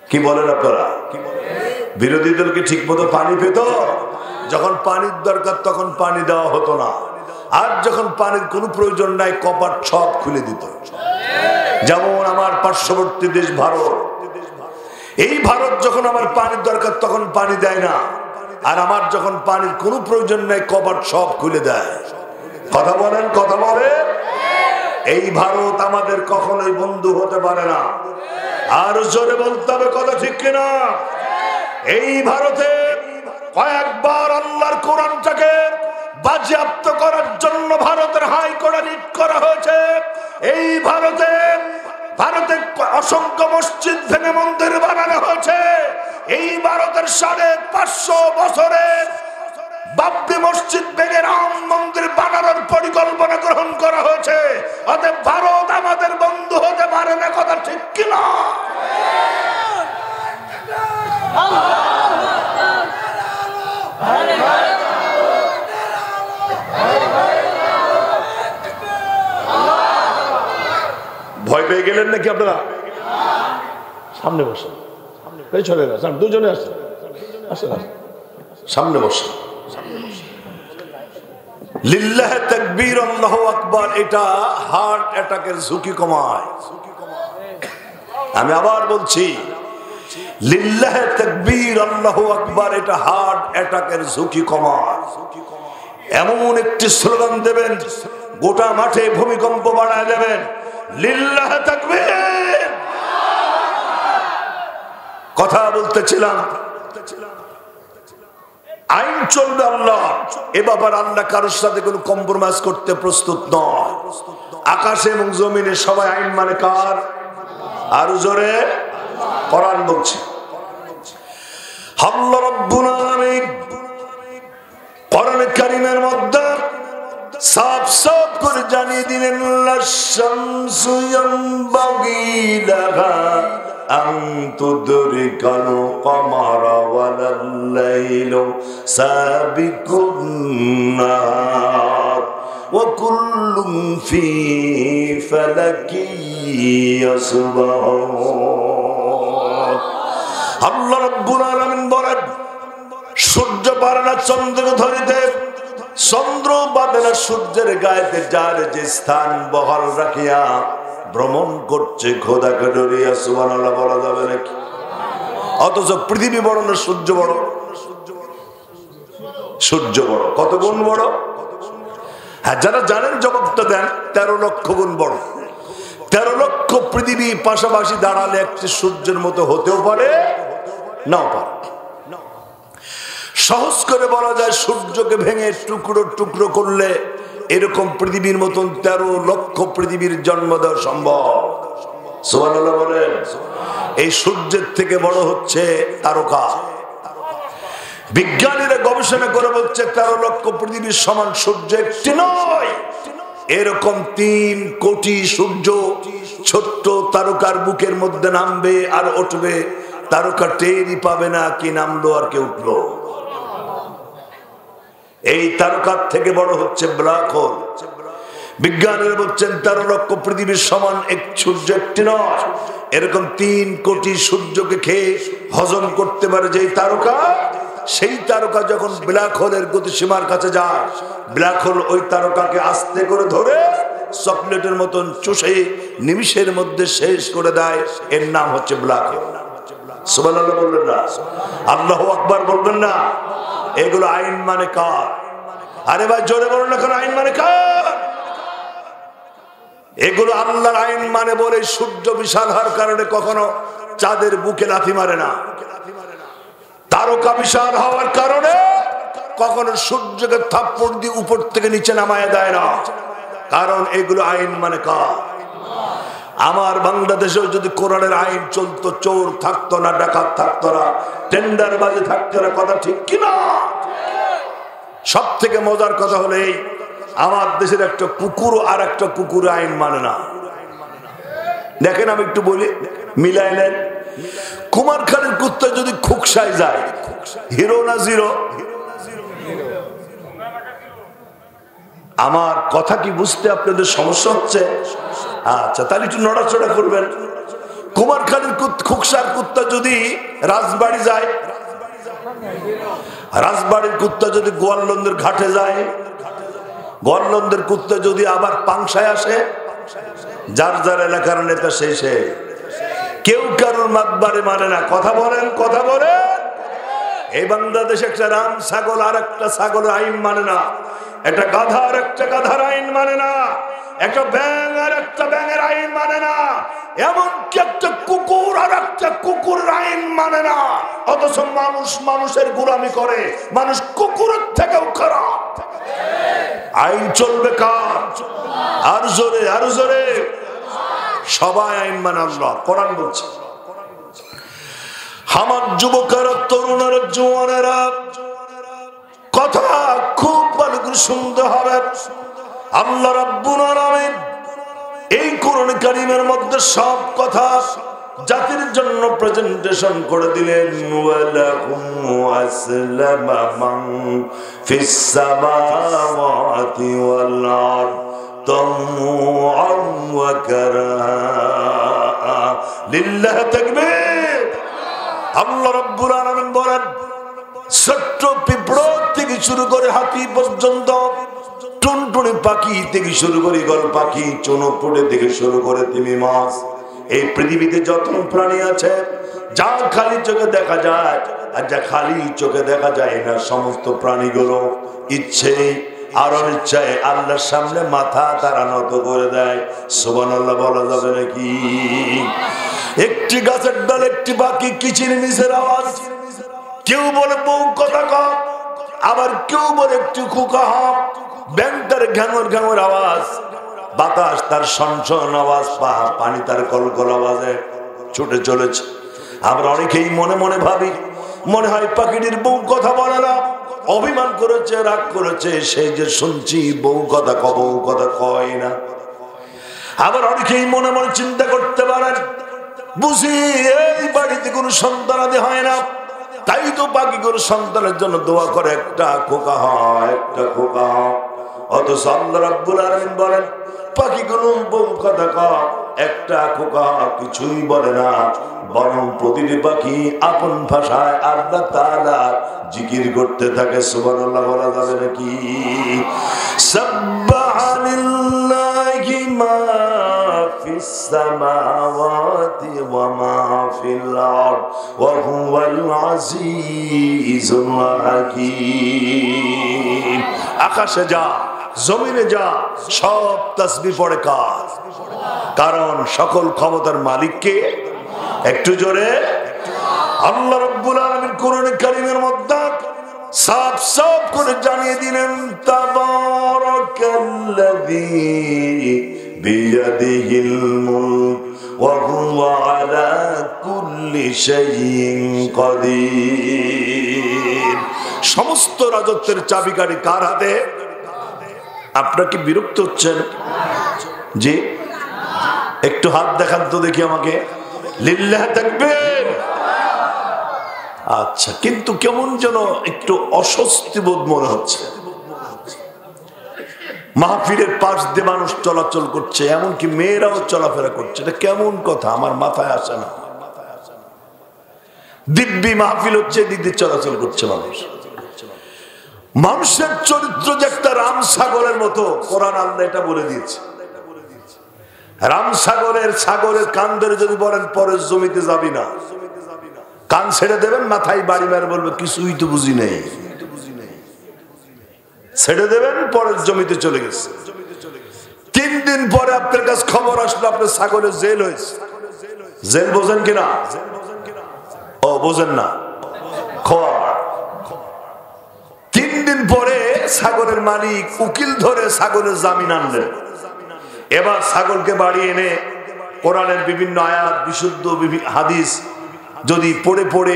কি বলেন আপনারা? বিরোধী দলকে ঠিক মতো পানি পেত? যখন পানির দরকার তখন পানি দেওয়া হতো না, আর যখন পানির কোনো প্রয়োজন নাই কপাট সব খুলে দিত। যেমন আমার পার্শ্ববর্তী দেশ ভারত, এই ভারত যখন আমার পানির দরকার তখন পানি দেয় না, আর আমার যখন পানির কোনো প্রয়োজন নাই কপাট সব খুলে দেয়। কথা বলেন, কথা বলেন। এই ভারত আমাদের কখনোই বন্ধু হতে পারে না। আর জোরে বলতে হবে, কথা ঠিক কিনা? এই ভারতে কয়েকবার আল্লাহর কোরআনটাকে বাজেয়াপ্ত করার জন্য ভারতের হাইকোর্টে রিট করা হয়েছে। এই ভারতে অসংখ্য মসজিদ ভেঙে মন্দির বানানো হয়েছে। এই ভারতের 550 বছরের বাবরি মসজিদ ভেঙে রাম মন্দির বানানোর পরিকল্পনা গ্রহণ করা হয়েছে। অতএব ভারত আমাদের বন্ধু হতে পারে না, কথা ঠিক কিনা? ভয় পেয়ে গেলেন নাকি আপনারা? সামনে বসেন, চলে গেছেন, দুজনে আসেন, আসেন, সামনে বসেন। লিল্লাহে তাকবীর, আল্লাহু আকবার। এটা হার্ট অ্যাটাকের ঝুঁকি কমায়। আমি আবার বলছি, লিল্লাহে তাকবীর, আল্লাহু আকবার। এটা হার্ট অ্যাটাকের ঝুঁকি কমায়। এমন একটি স্লোগান দেবেন, গোটা মাঠে ভূমিকম্প বাড়ায় দেবেন, লিল্লাহে তাকবীর। কথা বলতেছিলাম, আইন চলবে আল্লাহ, এ ব্যাপারে আল্লাহ কারোর সাথে কোনো কম্প্রোমাইজ করতে প্রস্তুত নয়। আকাশে এবং জমিনে সবাই আইন মানে কার? আরো জোরে কোরআন বলছে, আল্লাহ রাব্বুল আলামিন কোরআনে কারীমের মধ্যে সাফ সাফ করে জানিয়ে দিলেন, লাশ-শামসু ইয়ানবাগী লাহা আন তুদরিকাল কমারা ওয়ালাল লাইলু সাবিকুন নাহার ওয়া কুল্লুন ফি ফালাকি ইয়াসবাহুন। আল্লাহ রাব্বুল আলামিন বলেন, সূর্য পারে না চন্দ্রকে ধরিতে, চন্দ্র পারে না সূর্যের গায়েতে, যার যে স্থান বহাল রাখিয়া ভ্রমণ করছে খোদাকে ডরিয়া। সুবহানাল্লাহ বলা যাবে নাকি? অথচ পৃথিবী বড় না সূর্য বড়? সূর্য বড়। কত গুণ বড়? হ্যাঁ, যারা জানেন জবাবটা দেন। 13 লক্ষ গুণ বড়। 13 লক্ষ পৃথিবী পাশাপাশি দাঁড়ালে একটি সূর্যের মতো হতেও পারে, নাও পারে। সহজ করে বলা যায়, সূর্যকে ভেঙে টুকরো টুকরো করলে এরকম পৃথিবীর মতন 13 লক্ষ পৃথিবীর জন্ম দেওয়া সম্ভব। সুবহানাল্লাহ বলেন। এই সূর্যের থেকে বড় হচ্ছে তারকা। বিজ্ঞানীরা গবেষণা করে বলছে 13 লক্ষ পৃথিবীর সমান সূর্য একটি নয়, এরকম 3 কোটি সূর্য ছোট্ট তারকার বুকের মধ্যে নামবে আর উঠবে। তারকা টেরই পাবে না কি নামলো আর কে উঠলো। এই তারকার থেকে বড় হচ্ছে ব্ল্যাক হোল। বিজ্ঞানীরা বলছেন 13 লক্ষ পৃথিবীর সমান এক সূর্য একটি নয়, এরকম 3 কোটি সূর্যকে খেয়ে হজম করতে পারে যেই তারকা, সেই তারকা যখন ব্ল্যাক হোলের গতিসীমার কাছে যায়, ব্ল্যাক হোল ওই তারকাকে আস্তে করে ধরে চকলেটের মতন চুষে নিমিষের মধ্যে শেষ করে দেয়। এর নাম হচ্ছে ব্ল্যাক হোল। সুবহানাল্লাহ বলবেন না? আল্লাহু আকবার বলবেন না? এগুলো আইন মানে কার? আরে ভাই জোরে বলুন না, কেন আইন মানে কার? এগুলো আল্লাহর আইন মানে বলে সূর্য বিশাল হওয়ার কারণে কখনো চাঁদের বুকে লাথি মারে না। তারকা বিশাল হওয়ার কারণে কখনো সূর্যকে থাপ্পড় দিয়ে উপর থেকে নিচে নামায় দেয় না, কারণ এগুলো আইন মানে কার? আমার বাংলাদেশেও যদি কোরআনের আইন চলতো, চোর থাকতো না, ডাকাত থাকতো না, টেন্ডার বাজে থাকতো না। কথা ঠিক কিনা? সব থেকে মজার কথা হলো এই, আমার দেশের একটা কুকুর আর একটা কুকুর আইন মানে না। দেখেন, আমি একটু বলি, মিলাই নেন। কুমারখালীর কুত্তা যদি খুকসায় যায়, হিরো না জিরো? আমার কথা কি বুঝতে আপনাদের সমস্যা হচ্ছে? আচ্ছা, তাহলে একটু নড়াচড়া করবেন। কুমারখালীর খুকসার কুত্তা যদি রাজবাড়ি যায়, রাজবাড়ির কুত্তা যদি গোয়ালন্দের ঘাটে যায়, গোয়ালন্দের কুত্তা যদি আবার পাংশায় আসে, যার যার এলাকার নেতা সেই সে, কেউ কারোর মাতবারে মানে না। কথা বলেন, কথা বলেন। এই বাংলাদেশে একটা রাম ছাগল আর একটা ছাগলের আইন মানে না, একটা গাধা আর একটা গাধার আইন মানে না, একটা ব্যাঙ আর একটা ব্যাঙের আইন মানে না, এমনকি একটা কুকুর আর একটা কুকুরের আইন মানে না, অথচ মানুষ মানুষের গোলামি করে, মানুষ কুকুরের থেকেও খারাপ। আইন চলবে কার? আর জোরে, আর জোরে। সবাই আইন মানে আল্লাহ। কোরআন বলছে, আমার যুবকেরা, তরুণেরা, জওয়ানেরা, কথা খুব ভালো করে শুনতে হবে। আল্লাহ রাব্বুল আলামিন এই কোরআন কারীমের মধ্যে সব কথা জাতির জন্য প্রেজেন্টেশন করে দিলেন। ওয়ালাকুম আসলামা মান ফিস সামাওয়াতি ওয়াল আরদ তাওআন ওয়া কারাহা। লিল্লাহি তাকবীর। আল্লাহ রাব্বুল আলামিন বলেন, ছোট্ট পিঁপড়া থেকে শুরু করে হাতি পর্যন্ত, টুনটুনি পাখি থেকে শুরু করে গল পাখি, চুনোপুটে থেকে শুরু করে তিমি মাছ, এই পৃথিবীতে যত প্রাণী আছে, যা খালি চোখে দেখা যায় আর যা খালি চোখে দেখা যায় না, সমস্ত প্রাণীগুলো ইচ্ছে আর অনিচ্ছায় আল্লাহর সামনে মাথা তারা নত করে দেয়। সুবহানাল্লাহ বলা যাবে নাকি? একটি গাছের ডাল, একটি পাখি কিচির মিচের আওয়াজ, কেউ বলে বউ কথা কম, আবার কেউ বলে একটু খোকা হম, ব্যাংটার ঘ্যাঙর ঘ্যাঙর আওয়াজ, বাতাস তার সনসন আওয়াজ, পানি তার কলকল আওয়াজে ছুটে চলেছে। আমরা অনেকেই মনে মনে ভাবি, মনে হয় পাখিটির বউ কথা বলে না, অভিমান করেছে, রাগ করেছে, সেই যে শুনছি বউ কথা বউ কথা কয় না। আবার অনেকেই মনে মনে চিন্তা করতে পারেন, বুঝি এই বাড়িতে কোনো সন্তানাদি হয় না, তাই তো পাখিগুলো সন্তানের জন্য দোয়া করে, একটা খোকা হয়, একটা খোকা হয়। অথচ আল্লাহ রাব্বুল আলামিন বলেন, পাখিগুলো বউ কথা কয়, একটা খোকা কিছুই বলে না, বরং প্রতিটি পাখি আপন ভাষায় আল্লাহ তাআলা জিকির করতে থাকে। সুবহানাল্লাহ বলা যাবে নাকি? সাব্বাহালিল্লাহি মা ফিস সামাওয়াতি ওয়া মা ফিল আরদ ওয়া হুয়াল আজিজুল হাকীম। আকাশে যা, জমিনে যা, সব তাসবিহ পড়ে কার? কারণ সকল ক্ষমতার মালিক কে? একটু জোরে। আল্লাহ রাব্বুল আলামিন কোরআন কারীমের মধ্যে সাফ সাফ করে জানিয়ে দিলেন, তাবারাকাল্লাযী বিয়াদিহিল মুলক ওয়া হুয়া আলা কুল্লি শাইইন কাদির। সমস্ত রাজত্বের চাবিকাঠি কার হাতে? আপনারা কি বিরক্ত হচ্ছেন? জি, একটু হাত দেখান তো দেখি আমাকে। লিল্লাহি তাকবীর। আচ্ছা, কিন্তু কেমন যেন একটু অস্বস্তি বোধ মনে হচ্ছে। মাহফিলের পাশ দিয়ে মানুষ চলাচল করছে, এমনকি মেয়েরাও চলাফেরা করছে, এটা কেমন কথা? আমার মাথায় আসে না। দিব্যি মাহফিল হচ্ছে, দিক দিয়ে চলাচল করছে মানুষ। মানুষের চরিত্র যে একটা রাম সাগরের মতো, কোরআন আল্লাহ এটা বলে দিয়েছে। রাম সাগরের কান ধরে যদি বলেন পরের জমিতে যাবি না, কান ছেড়ে দেবেন, মাথায় বাড়ি মারে বলবে কিছুই তো বুঝি নেই, ছেড়ে দেবেন, পরের জমিতে চলে গেছে। 3 দিন পরে আপনার কাছে খবর আসলো আপনার ছাগলের জেল হয়েছে। জেল বোঝেন কিনা? ও বোঝেন না। 3 দিন পরে ছাগলের মালিক উকিল ধরে ছাগলের জামিন আনলেন। এবার ছাগলকে বাড়ি এনে কোরআনের বিভিন্ন আয়াত, বিশুদ্ধ হাদিস যদি পড়ে পড়ে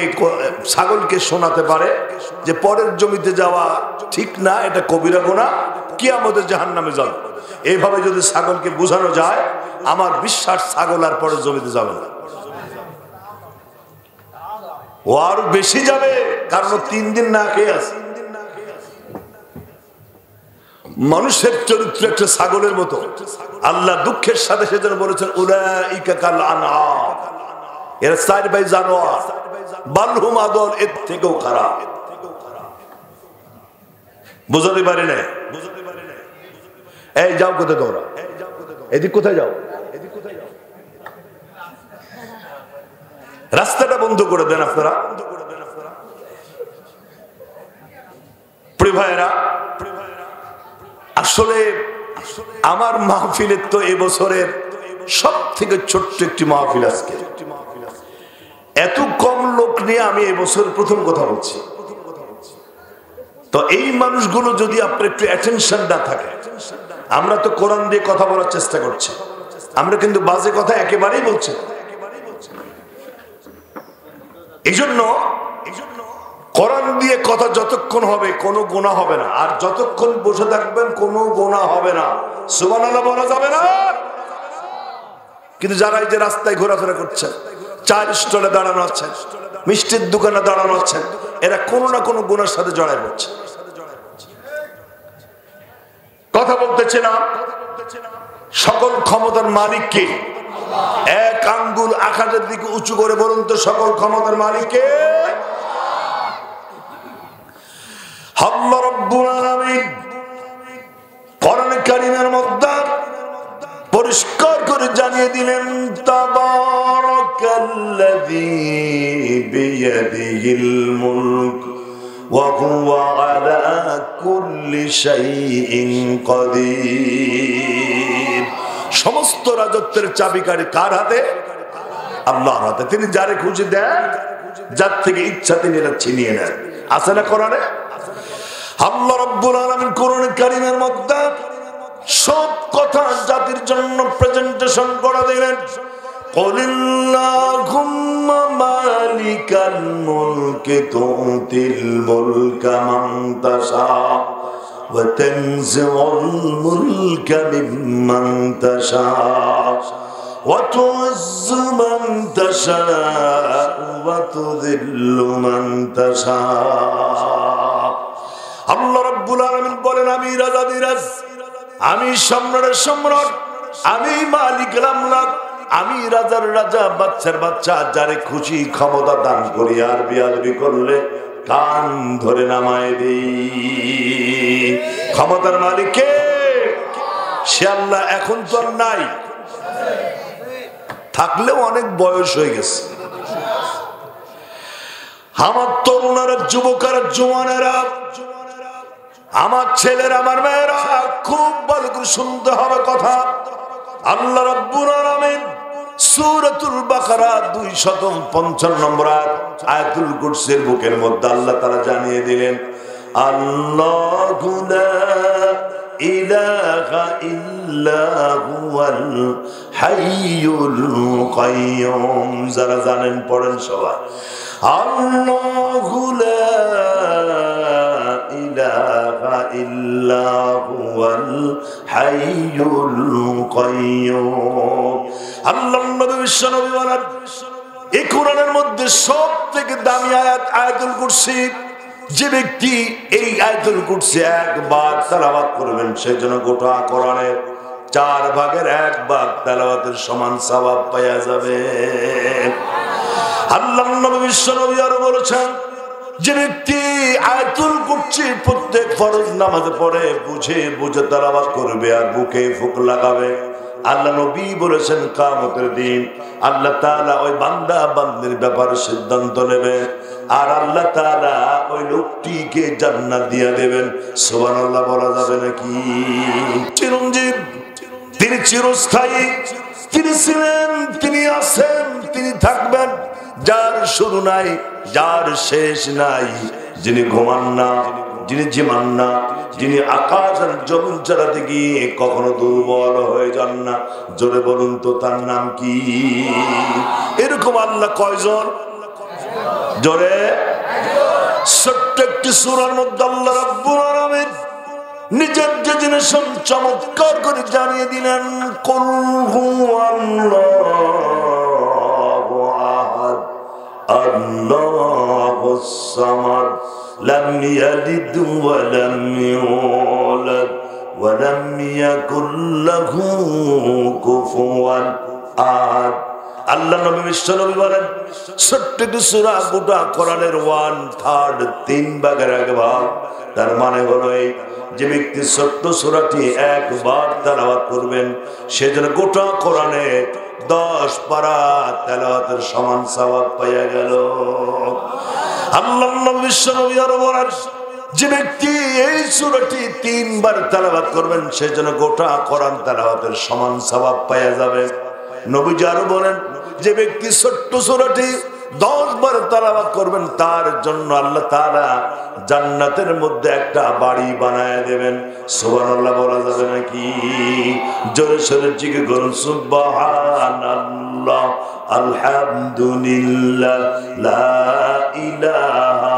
ছাগলকে শোনাতে পারে যে পরের জমিতে যাওয়া ঠিক না, এটা কবিরা গুনাহ, কিয়ামতের জাহান্নামে যাবে, এইভাবে যদি ছাগলকে বোঝানো যায়, আমার বিশ্বাস ছাগল আর পরের জমিতে যাবে না, ও আরো বেশি যাবে, কারণ 3 দিন না খেয়ে আছে। মানুষের চরিত্র একটা ছাগলের মতো। আল্লাহ দুঃখের সাথে সেজন্য বলেছেন, উলাইকা কাল আনআম, এরা 4 ভাই জানোয়ার, বালহুম আদল, এর থেকেও খারাপ। বুঝতে পারি না? এই যাও কোথায় তোমরা? এদিক কোথায় যাও? রাস্তাটা বন্ধ করে দেন আপনারা। প্রিয় ভাইরা, আসলে আমার মাহফিলের তো এবছরের সব থেকে ছোট্ট একটি মাহফিল আজকে। এত কম লোক নিয়ে আমি এবছর প্রথম কথা বলছি। তো এই মানুষগুলো যদি আপনার একটু অ্যাটেনশন না থাকে, আমরা তো কোরআন দিয়ে কথা বলার চেষ্টা করছি, আমরা কিন্তু বাজে কথা একেবারেই বলছি। এই জন্য কোরআন দিয়ে কথা যতক্ষণ হবে কোনো গুনাহ হবে না, আর যতক্ষণ বসে থাকবেন কোনো গুনাহ হবে না। সুবহানাল্লাহ বলা যাবে না। কিন্তু যারা এই যে রাস্তায় ঘোরাফেরা করছেন, চায়ের স্টলে দাঁড়ানো আছেন, মিষ্টির দোকানে দাঁড়ানো আছেন, এরা কোনো না কোনো গুনার সাথে জড়ায় পড়ছে। কথা বলতেছিলাম সকল ক্ষমতার মালিক কে? এক আঙ্গুল আকাশের দিকে উঁচু করে বলুন তো, সকল ক্ষমতার মালিক কে? আল্লাহ রাব্বুল আলামিন কোরআনে কারীমের মধ্যে পরিষ্কার করে জানিয়ে দিলেন, তাবারাকাল্লাযী বিয়াদিহিল মুলক ওয়া হুয়া আলা কুল্লি শাইইন কাদির। সমস্ত রাজত্বের চাবিকাঠি কার হাতে? আল্লাহর হাতে। তিনি যারে খুশি দেন, যার থেকে ইচ্ছা তিনি এটা ছিনিয়ে নেন। আছে না কোরআনে? আল্লাহ রাব্বুল আলামিন কোরআনে কারীমের মধ্যে সব কথা জাতির জন্য প্রেজেন্টেশন করে দিলেন। কুলিল্লাহুম্মা মালিকাল মুলকি তুতিল মুলকা মান তাশা ওয়া তানজিউল মুলকা মিম্মান তাশা ওয়া তু'ইজ্জু মান তাশা ওয়া তুযিল্লু মান তাশা। আল্লাহ রাব্বুল আলামিন বলেন, আমি রাজাধিরাজ, আমি সম্রাটের সম্রাট, আমি মালিকুল আমলাক, আমি রাজার রাজা, বাচ্চার বাচ্চা, যারে খুশি ক্ষমতা দান করি, আর বেয়াদবি করলে কান ধরে নামায় দিই। ক্ষমতার মালিক কে? সে আল্লাহ। এখন তো আর নাই, থাকলেও অনেক বয়স হয়ে গেছে। আমার তরুণেরা, যুবকেরা, জওয়ানেরা, আমার ছেলেরা, আমার মেয়েরা খুব ভালো করে শুনতে হবে কথা। আল্লাহ রাব্বুল আলামিন সূরাতুল বাকারা 255 নম্বর আয়াতুল কুরসির বুকের মধ্যে আল্লাহ তাআলা জানিয়ে দিলেন, আল্লাহু লা ইলাহা ইল্লা হুয়াল হাইয়ুল কাইয়্যুম। যারা জানেন পড়েন সবাই, আল্লাহু লা ইলাহা ইল্লা হুয়াল হাইয়ুল কাইয়্যুম। আল্লাহর নবী বিশ্বনবী বলেন, এই কোরআনের মধ্যে সবথেকে দামি আয়াত আয়াতুল কুরসি। যে ব্যক্তি এই আয়াতুল কুরসি একবার তেলাওয়াত করবেন, সেই জন্য গোটা কোরআনের 4 ভাগের 1 ভাগ তেলাওয়াতের সমান সওয়াব পাওয়া যাবে। আল্লাহর নবী বিশ্বনবী আরো বলেছেন, যে ব্যক্তি আয়াতুল কুরসি প্রত্যেক ফরজ নামাজে পড়ে বুঝে বুঝে তেলাওয়াত করবে আর বুকে ফুক লাগাবে, আল্লাহ নবী বলেছেন কিয়ামতের দিন আল্লাহ তাআলা ওই বান্দা বান্দির ব্যাপারে সিদ্ধান্ত নেবে, আর আল্লাহ তাআলা ওই লোকটিকে জান্নাত দিয়ে দেবেন। সুবহানাল্লাহ বলা যাবে নাকি? চিরঞ্জীব, তিনি চিরস্থায়ী, তিনি ছিলেন, তিনি আছেন, তিনি থাকবেন। যার শুরু নাই, যার শেষ নাই, যিনি ঘুমান না, যিনি জিমান না, যিনি আকাশ আর জমিন চালাতে গিয়ে কখনো দুর্বল হয়ে যান না। জোরে বলুন তো, তার নাম কি? এরকম আল্লাহ কয়জন? জোরে। ছোট্ট একটি সূরার মধ্যে আল্লাহ রাব্বুল আলামিন নিজের যে জিনিস চমৎকার করে জানিয়ে দিলেন, কুল হুয়াল্লাহু আহাদ আল্লাহুস সামাদ লাম ইয়ালিদ ওয়া লাম ইউলাদ ওয়া লাম ইয়াকুল লাহু কুফুয়ান আহাদ। আল্লাহ নবী বিশ্বনবী বলেন, ছোট্ট সূরা গোটা কোরআনের 1/3 3 ভাগের 1 ভাগ। তার মানে হলো এই, যে ব্যক্তি ছোট্ট সূরাটি একবার তেলাওয়াত করবেন, সেজন্য গোটা কোরআনে 10 পারা তেলাওয়াতের সমান সওয়াব পাওয়া গেল। আল্লাহ নবী বিশ্বনবী আরো বলেন, যে ব্যক্তি এই সূরাটি 3 বার তেলাওয়াত করবেন, সেজন্য গোটা কোরআন তেলাওয়াতের সমান সওয়াব পাওয়া যাবে। নবীজি আরো বলেন, যে ব্যক্তি ছোট্ট সূরাটি 10 বার তেলাওয়াত করবেন, তার জন্য আল্লাহ তাআলা জান্নাতের মধ্যে একটা বাড়ি বানায় দেবেন। সুবহানাল্লাহ বলা যাবে নাকি? জোরে সোরে জিকির করুন সুবহানাল্লাহ, আলহামদুলিল্লাহ, লা ইলাহা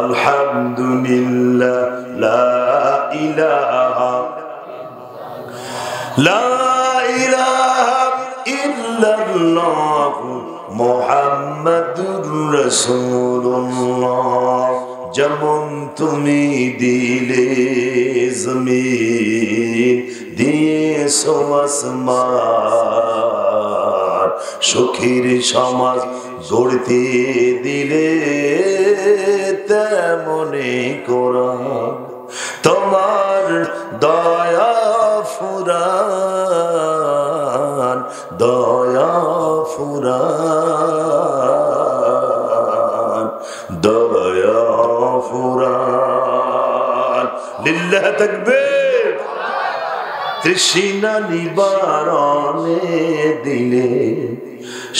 আলহামদুলিল্লাহ, লা ইলাহা ইল্লাল্লাহ মুহাম্মাদুর রাসূলুল্লাহ। যেমন তুমি দিলে জমিন দিয়েছো আসমান, সুখের সমাজ গড়তে দিলে তেমনি কোরআন তোমার দয়া ফুরান, দয়া ফুরান, দয়া ফুরান। লিল্লাহ তাকবীর। তৃষ্ণা নিবারণে দিলে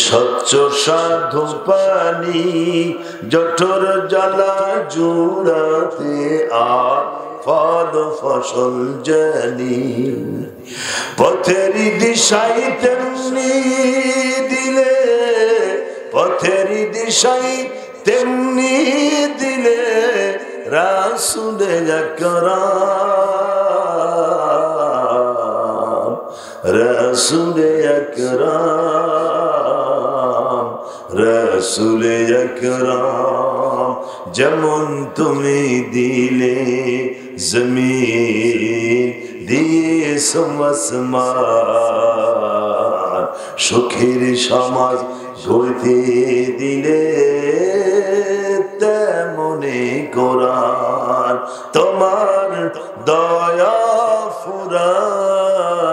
স্বচ্ছ সাধু পানি, জঠর জ্বালা জুড়াতে আর ফল ফসল জানি। পথের দিশাই তেমনি দিলে, পথের দিশাই তেমনি দিলে রাসূলে আকরাম, রাসূলে আকরাম, রাসূলে আকরাম। যেমন তুমি দিলে জমিন দিয়েছো আসমান, সুখের সমাজ গড়তে দিলে তেমনি কোরআন তোমার দয়া ফুরান,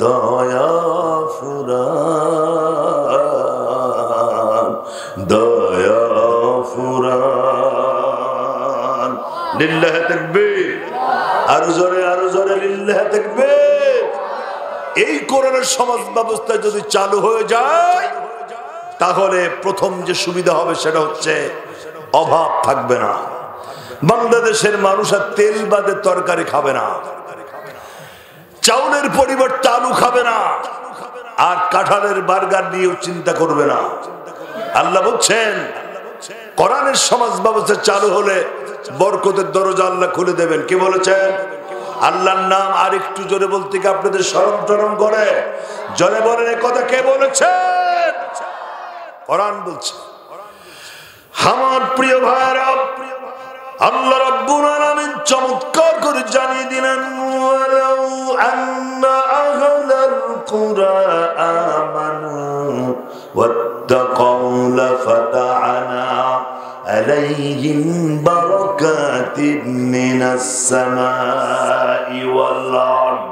দয়া ফুরান, দয়া ফুরান। লিল্লাহ তাকবীর। আরো জোরে লিল্লাহ তাকবীর। এই কোরআনের সমাজ ব্যবস্থা যদি চালু হয়ে যায়, তাহলে প্রথম যে সুবিধা হবে সেটা হচ্ছে অভাব থাকবে না। বাংলাদেশের মানুষ আর তেল বাদে তরকারি খাবে না, চাউলের পরিবর্তে আলু খাবে না, আর কাঁঠালের বার্গার নিয়েও চিন্তা করবে না। আল্লাহ বলছেন কোরআনের সমাজ ব্যবস্থা চালু হলে বরকতের দরজা আল্লাহ খুলে দেবেন। কে বলেছেন? আল্লাহর নাম আর একটু জোরে বলতে কি আপনাদের শরম টরম করে? জোরে বলেন এ কথা কে বলেছেন? কোরআন বলছে। আমার প্রিয় ভাইরা, আল্লাহ রাব্বুল আলামিন চমৎকার করে জানিয়ে দিলেন, ওয়ালাউ আন্না আহলাল কুরা আমানু ওয়াত্তাকাউ লাফাতা'না আলাইহিম বারাকাতিন মিনাস সামাই ওয়াল আরদ।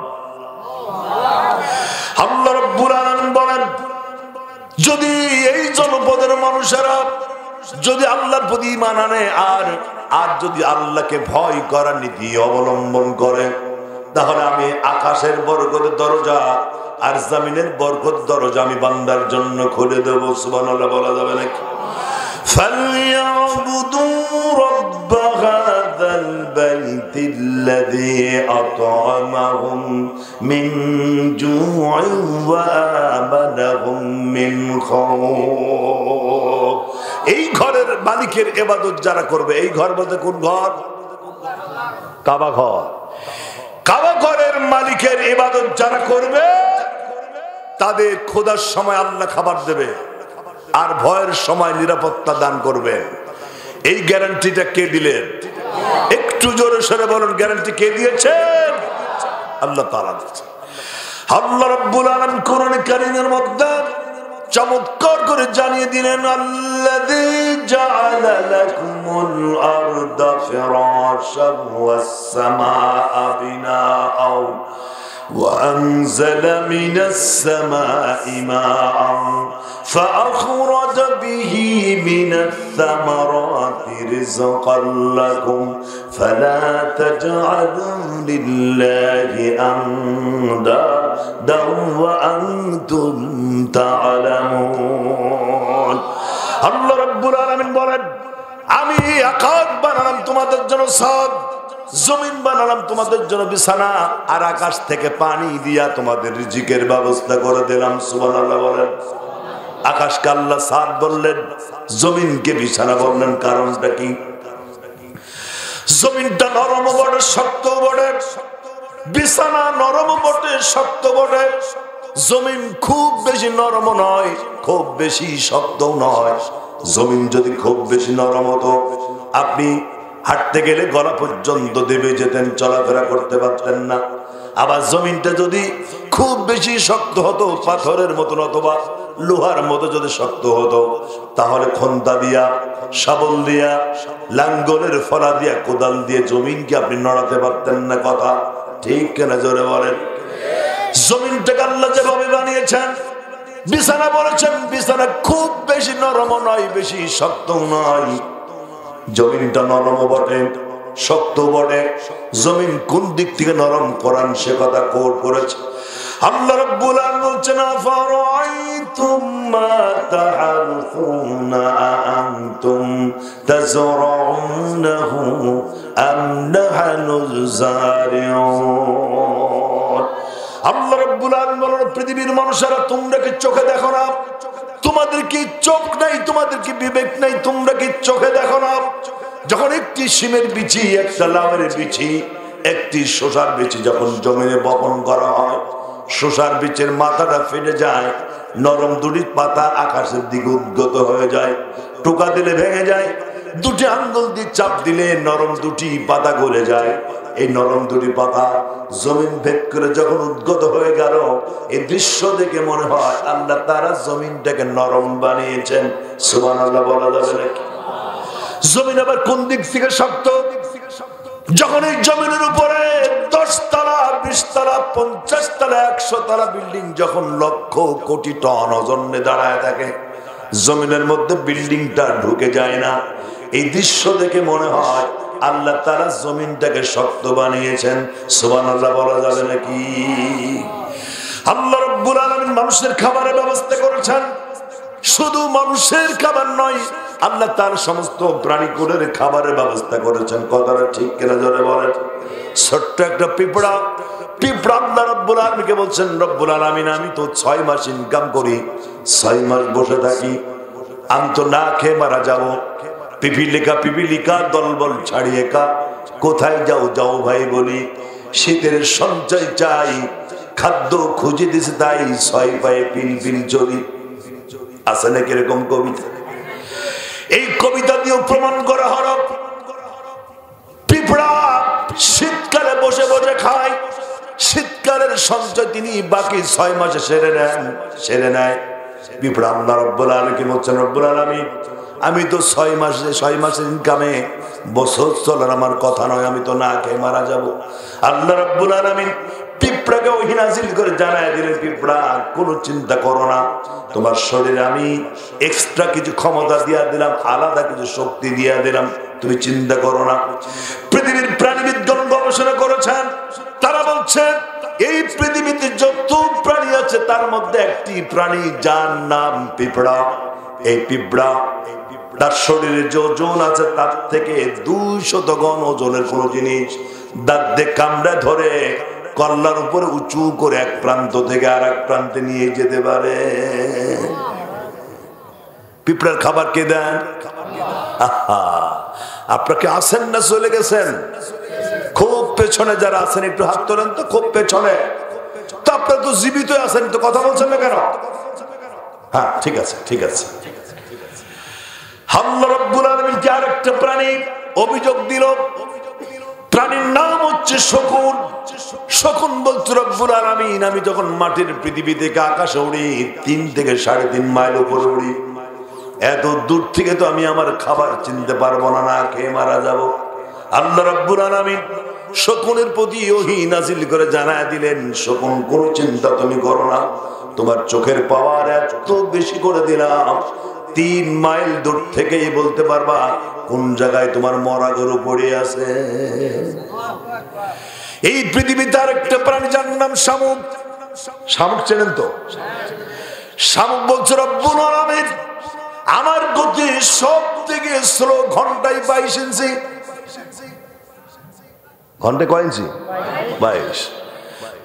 আল্লাহ রাব্বুল আলামিন বলেন, যদি এই জনপদের মানুষেরা যদি আল্লাহর প্রতি ঈমান আনে আর যদি আল্লাহকে ভয় করার নীতি অবলম্বন করে, তাহলে আমি আকাশের বরকতের দরজা আর জমিনের বরকত দরজা আমি বান্দার জন্য খুলে দেব। সুবহানাল্লাহ বলা যাবে নাকি? ফালইয়াবুদু রাব্ব হাযাল বাইতিল্লাযী আত'আমাহুম মিন জু'ইন ওয়া আমানাহুম মিন খাউফ। এই ঘরের মালিকের ইবাদত যারা করবে, এই ঘর বলতে কোন ঘর? কাবা ঘর। কাবা ঘরের মালিকের ইবাদত যারা করবে, তাদের খোদার সময় আল্লাহ খাবার দেবে আর ভয়ের সময় নিরাপত্তা দান করবে। এই গ্যারান্টিটা কে দিলেন? একটু জোরে সরে বলুন, গ্যারান্টি কে দিয়েছেন? আল্লাহ তাআলা দিয়েছেন। আল্লাহ রাব্বুল আলামিন কোরআন কারীমের মধ্যে চমৎকার করে জানিয়ে দিলেন, আল্লাযী জাআলা লাকুমুল আরদা ফিরাশান ওয়াস সামাআ বিনাআন ওয়া আনজালা মিনাস সামাই মাআন ফাআখরাজা বিহি মিনাস সামারাতি রিজকান লাকুম ফালা তাজআলু লিল্লাহি আনদাদা ওয়া আনতুম তা'লামুন। আল্লাহ রাব্বুল আলামিন বলেন, আমি আকাশ বানালাম তোমাদের জন্য ছাদ, জমিন বানালাম তোমাদের জন্য বিছানা, আর আকাশ থেকে পানি দিয়া তোমাদের রিজিকের ব্যবস্থা করে দিলাম। সুবহানাল্লাহ বলেন। আকাশকে আল্লাহ ছাদ বললেন, জমিনকে বিছানা বললেন। কারণটা কি? জমিনটা নরম বটে, শক্ত বটে, বিছানা নরম বটে, শক্ত বটে। জমিন খুব বেশি নরম নয়, খুব বেশি শক্ত নয়। জমিন যদি খুব বেশি নরম হতো, আপনি হাঁটতে গেলে গলা পর্যন্ত দেবে যেতেন, চলাফেরা করতে পারতেন না। আবার জমিনটা যদি খুব বেশি শক্ত হতো, পাথরের মতন অথবা লোহার মতো যদি শক্ত হতো, তাহলে খন্তা দিয়া, শাবল দিয়া, লাঙ্গলের ফলা দিয়া, কোদাল দিয়ে জমিনকে আপনি নড়াতে পারতেন না। কথা ঠিক কেনা? জোরে বলেন। জমিনটাকে আল্লাহ যেভাবে বানিয়েছেন, বিছানা বলেছেন, বিছানা খুব বেশি নরম নয়, বেশি শক্ত নয়। জমিনটা নরম বটে, শক্ত বটে। জমিন কোন দিক থেকে নরম করান সে কথা কোট করেছে আল্লাহ রাব্বুল আলামিন বলছেন, আফারাআইতুম মা তাহারুনা আনতুম তাজরাউনাহু আম নাহনুল যারিউন। আল্লাহ রাব্বুল আলামিন বলেন, পৃথিবীর মানুষেরা, তোমরা কি চোখে দেখো না? তোমাদের কি চোখ নাই? তোমাদের কি বিবেক নাই? তোমরা কি চোখে দেখো না? যখন একটি শিমের বিচি, একটা লাউয়ের বিচি, একটি শসার বিচি যখন জমিনে বপন করা হয়, শসার বীজের মাথাটা ফেটে যায়, নরম দুটি পাতা আকাশের দিকে উদ্গত হয়ে যায়, টোকা দিলে ভেঙে যায়, দুটি আঙ্গুল দিয়ে চাপ দিলে নরম দুটি পাতা গলে যায়। এই নরম দুটি পাতা জমিন ভেদ করে যখন উদ্গত হয়ে গেল, এই দৃশ্য দেখে মনে হয় আল্লাহ তারা জমিনটাকে নরম বানিয়েছেন। সুবহানাল্লাহ বলা যাবে নাকি? জমিন আবার কোন দিক থেকে শক্ত? যখন এই জমিনের উপরে 10 তলা, 20 তলা, 50 তলা, 100 তলা বিল্ডিং যখন লক্ষ কোটি টন ওজনে দাঁড়ায় থাকে, জমিনের মধ্যে বিল্ডিংটা ঢুকে যায় না। এই দৃশ্য দেখে মনে হয় আল্লাহ তারা জমিনটাকে শক্ত বানিয়েছেন। সুবহানাল্লাহ বলা যাবে নাকি? আল্লাহ রাব্বুল আলামিন মানুষের খাবারের ব্যবস্থা করেছেন। শুধু মানুষের খাবার নয়, আল্লাহ তার সমস্ত প্রাণীকুলের খাবারের ব্যবস্থা করেছেন। কথাটা ঠিক কিনা জোরে বলেন। ছোট্ট একটা পিঁপড়া, আল্লাহ রাব্বুল আলামিনকে বলছেন, রব্বুল আলামিন, আমি তো 6 মাস ইনকাম করি, 6 মাস বসে থাকি, আমি তো না খেয়ে মারা যাবো। পিপিলিকা দলবল ছাড়িয়ে কা কোথায় যাও যাও ভাই বলি, শীতের সঞ্চয় চাই, খাদ্য খুঁজে দিছে তাই 6 পায়ে পিল চলি। আছে নাকি এরকম কবিতা? এই কবিতা দিয়ে প্রমাণ করা হলো পিঁপড়া শীতকালে বসে বসে খায়, শীতকালের সঞ্চয় তিনি বাকি 6 মাসে সেরে নেয়। পিঁপড়া আল্লাহ রাব্বুল আলামিন বলছেন, রব্বুল আলামিন, আমি তো 6 মাসের ইনকামে বছর চলার আমার কথা নয়, আমি তো না খেয়ে মারা যাব। আল্লাহ রাব্বুল আলামিন পিঁপড়াকে ওহী নাযিল করে জানায় দিলেন, পিঁপড়া কোনো চিন্তা করো না, তোমার শরীরে আমি এক্সট্রা কিছু ক্ষমতা দিয়া দিলাম, আলাদা কিছু শক্তি দিয়া দিলাম, তুমি চিন্তা করো না। পৃথিবীর প্রাণীবিজ্ঞান গবেষণা করেছেন, তারা বলছেন এই পৃথিবীতে যত প্রাণী আছে তার মধ্যে একটি প্রাণী যার নাম পিঁপড়া। এই পিঁপড়া তার শরীরে যে ওজন আছে তার থেকে 200 গুণ ওজনের কোন জিনিস দাঁত দিয়ে কামড়ে ধরে কল্লার উপরে উঁচু করে এক প্রান্ত থেকে আর এক প্রান্তে নিয়ে যেতে পারে। পিঁপড়ার খাবার কে দেন? আপনাকে আসেন না চলে গেছেন? খুব পেছনে যারা আছেন একটু হাত তোলেন তো, খুব পেছনে। তো আপনারা তো জীবিত আছেন, তো কথা বলছেন না কেন? হ্যাঁ ঠিক আছে, ঠিক আছে। আল্লাহ রাব্বুল আলামিন কি আরেকটা প্রাণী অভিযোগ দিল, প্রাণীর নাম হচ্ছে শকুন। শকুন বলছে, রব্বুল আলামিন, আমি যখন মাটির পৃথিবী থেকে আকাশে উড়ি, 3 থেকে 3.5 মাইল উপরে উড়ি, এত দূর থেকে তো আমি আমার খাবার চিনতে পারবো না, না খেয়ে মারা যাব। আল্লাহ রাব্বুল আলামিন শকুনের প্রতি ওহী নাযিল করে জানায় দিলেন, শকুন কোনো চিন্তা তুমি করো না, তোমার চোখের পাওয়ার এত বেশি করে দিলাম, 3 মাইল দূর থেকেই বলতে পারবা কোন জায়গায় তোমার মরা গরু পড়ে আছে। এই পৃথিবীতে আরেকটা প্রাণী যার নাম শামুক। শামুক চেনেন তো? শামুক বলছে রব্বুল আলামিন আমার গতি সব থেকে স্লো, ঘন্টায় 22 ইঞ্চি। ঘন্টায় কয় ইঞ্চি? 22।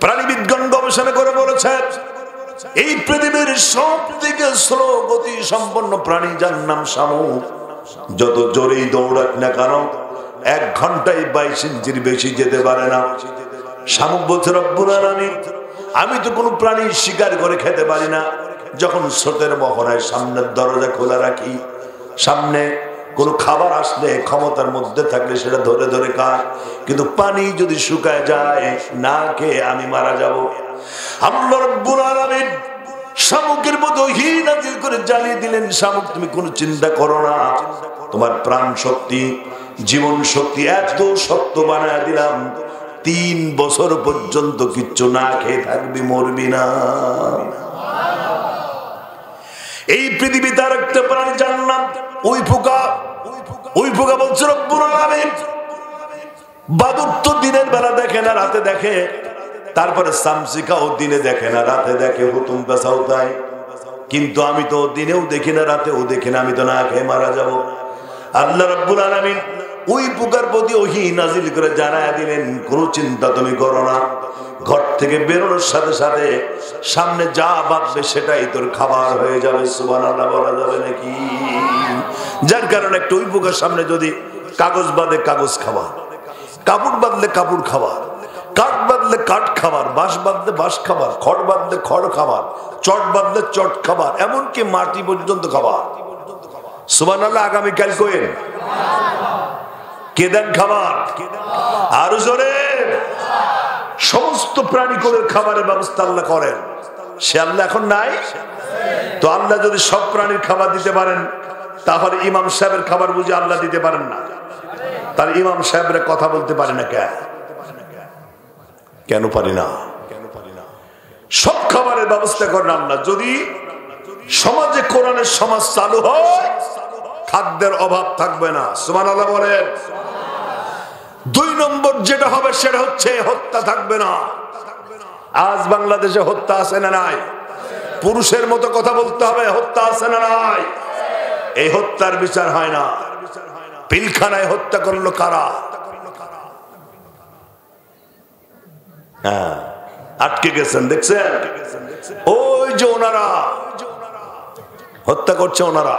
প্রাণীবিজ্ঞান গবেষণা করে বলেছেন এই পৃথিবীর সব থেকে স্লো গতি সম্পন্ন প্রাণী যার নাম শামুক, যত জোরেই দৌড়াক না কেন 1 ঘন্টায় 22 ইঞ্চির বেশি যেতে পারে না। শামুক বলছে রব্বুল আলামিন আমি তো কোনো প্রাণী শিকার করে খেতে পারি না। যখন স্রোতের মোহনায় সামনের দরজা খোলা রাখি, সামনে কোনো খাবার আসলে ক্ষমতার মধ্যে থাকলে সেটা ধরে ধরে খায়, কিন্তু পানি যদি শুকায় যায় না খেয়ে আমি মারা যাব। আল্লাহ রাব্বুল আলামিন শামুকের মতো ওহী নাযিল করে জানিয়ে দিলেন শামুক তুমি কোনো চিন্তা করো না, তোমার প্রাণ শক্তি জীবন শক্তি এত শক্ত বানায় দিলাম 3 বছর পর্যন্ত কিচ্ছু না খেয়ে থাকবি, মরবি না। এই পৃথিবীতে আর একটা প্রাণী জানলাম ওই পোকা। ওই পোকা বলছে রব্বুল আলামিন বাদুর তো দিনের বেলা দেখে না রাতে দেখে, তারপরে সামসিকাও দিনে দেখে না রাতে দেখে, হুতুম পেশাও তাই, কিন্তু আমি তো দিনেও দেখি না রাতেও দেখি না, আমি তো না খেয়ে মারা যাব। আল্লাহ রাব্বুল আলামিন ওই পোকার প্রতি ওহী নাজিল করে জানায় দিলেন কোনো চিন্তা তুমি করো না, ঘর থেকে বেরোনোর সাথে সাথে সামনে যা বাঁধবে সেটাই তোর খাবার হয়ে যাবে। সুবহানাল্লাহ বলা যাবে নাকি? যার কারণে একটা ওই পোকার সামনে যদি কাগজ বাঁধে কাগজ খাবার, কাপড় বাঁধলে কাপড় খাবার, কাঠ বাঁধলে কাঠ খাবার, বাঁশ বাঁধলে বাঁশ খাবার, খড় বাঁধলে খড় খাবার, চট বাঁধলে চট খাবার, এমনকি মাটি পর্যন্ত খাবার। সুবহানাল্লাহ। আগামীকাল কইন কে দেন খাবার? আরো জোরে। সমস্ত প্রাণীকুলের খাবারের ব্যবস্থা আল্লাহ করেন। সে আল্লাহ এখন নাই তো? আল্লাহ যদি সব প্রাণীর খাবার দিতে পারেন তাহলে ইমাম সাহেবের খাবার বুঝে আল্লাহ দিতে পারেন না? তার ইমাম সাহেবরা কথা বলতে পারে না কেন পারি না? সব খাবারের ব্যবস্থা করেন আল্লাহ। যদি সমাজে কোরআনের সমাজ চালু হয় খাদ্যের অভাব থাকবে না। সুবহানাল্লাহ বলেন। 2 নম্বর যেটা হবে সেটা হচ্ছে হত্যা থাকবে না। আজ বাংলাদেশে হত্যা আছে না নাই? পুরুষের মতো কথা বলতে হবে, হত্যা আছে না নাই? এই হত্যার বিচার হয় না। পিলখানায় হত্যা করলো কারা? হ্যাঁ, আটকে গেছেন দেখছেন? ওই যে ওনারা হত্যা করছে, ওনারা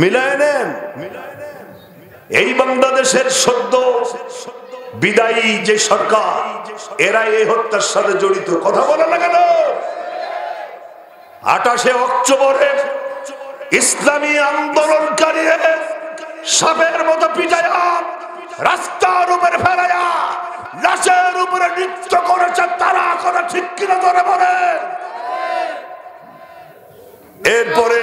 মিলায় নেন। এই বাংলাদেশের সদ্য বিদায়ী যে সরকার, এরা এই হত্যার সাথে জড়িত। কথা বলা লাগে না? 28শে অক্টোবরে ইসলামী আন্দোলনকারী সাপের মতো পিটায়া রাস্তার উপরে ফেলায়া লাশের উপরে নৃত্য করেছে তারা। করে ঠিক কিনা ধরে বলে। এরপরে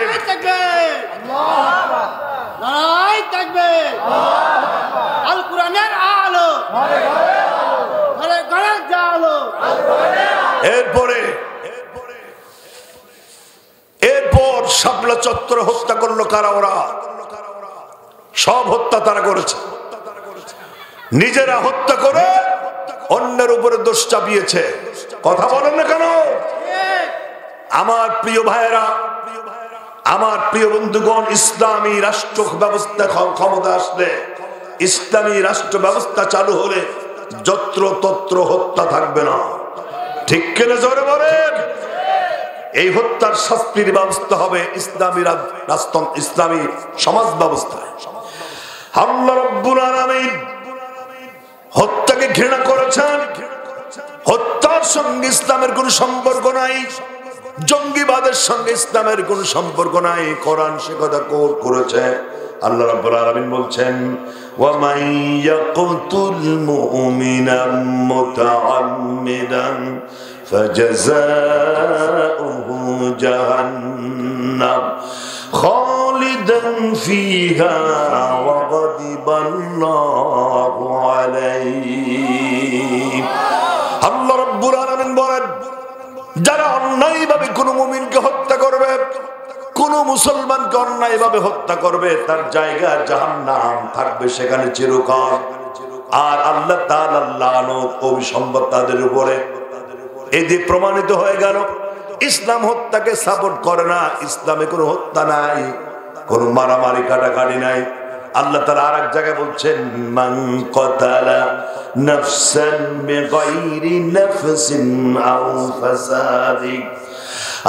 এরপর শাপলা চত্বর হত্যা করলো কারা? ওরা সব হত্যা তারা করেছে। নিজেরা হত্যা করে অন্যের উপরে দোষ চাপিয়েছে। কথা বলেন না কেন? আমার প্রিয় ভাইয়েরা, আমার প্রিয় বন্ধুগণ, ইসলামী রাষ্ট্র ব্যবস্থা ক্ষমতা আসলে, ইসলামী রাষ্ট্র ব্যবস্থা চালু হলে যত্র তত্র হত্যা থাকবে না। ঠিক কিনা জোরে বলেন? এই হত্যার শাস্তির ব্যবস্থা হবে ইসলামী রাষ্ট্র, ইসলামী সমাজ ব্যবস্থায়। আল্লাহ রাব্বুল আলামিন হত্যাকে ঘৃণা করেছেন। হত্যার সঙ্গে ইসলামের কোন সম্পর্ক নাই, জঙ্গিবাদের সঙ্গে ইসলামের কোন সম্পর্ক নাই। কোরআন সে কথা কোট করেছে। আল্লাহ রাব্বুল আলামিন বলছেন, ওয়া মান ইয়াকতুল মুমিনান মুতাআম্মিদান ফাজাযাউহু জাহান্নাম খালিদান ফিহা ওয়া গাদিবাল্লাহু আলাইহি। আল্লাহ রাব্বুল আলামিন বলেন, যারা অন্যায়ভাবে কোন মুমিনকে হত্যা করবে, কোন মুসলমানকে অন্যায়ভাবে হত্যা করবে, তার জায়গা জাহান্নাম থাকবে সেখানে চিরকাল। আর আল্লাহ তাআলা লানত অভিসম্পাদ তাদের উপরে। এই দিয়ে প্রমাণিত হয়ে গেল ইসলাম হত্যাকে সাপোর্ট করে না। ইসলামে কোনো হত্যা নাই, কোনো মারামারি কাটাকাটি নাই। আল্লাহ তাআলা আরেক জায়গায় বলছেন, মান কাতালা নাফসান বিগাইরি নাফসিন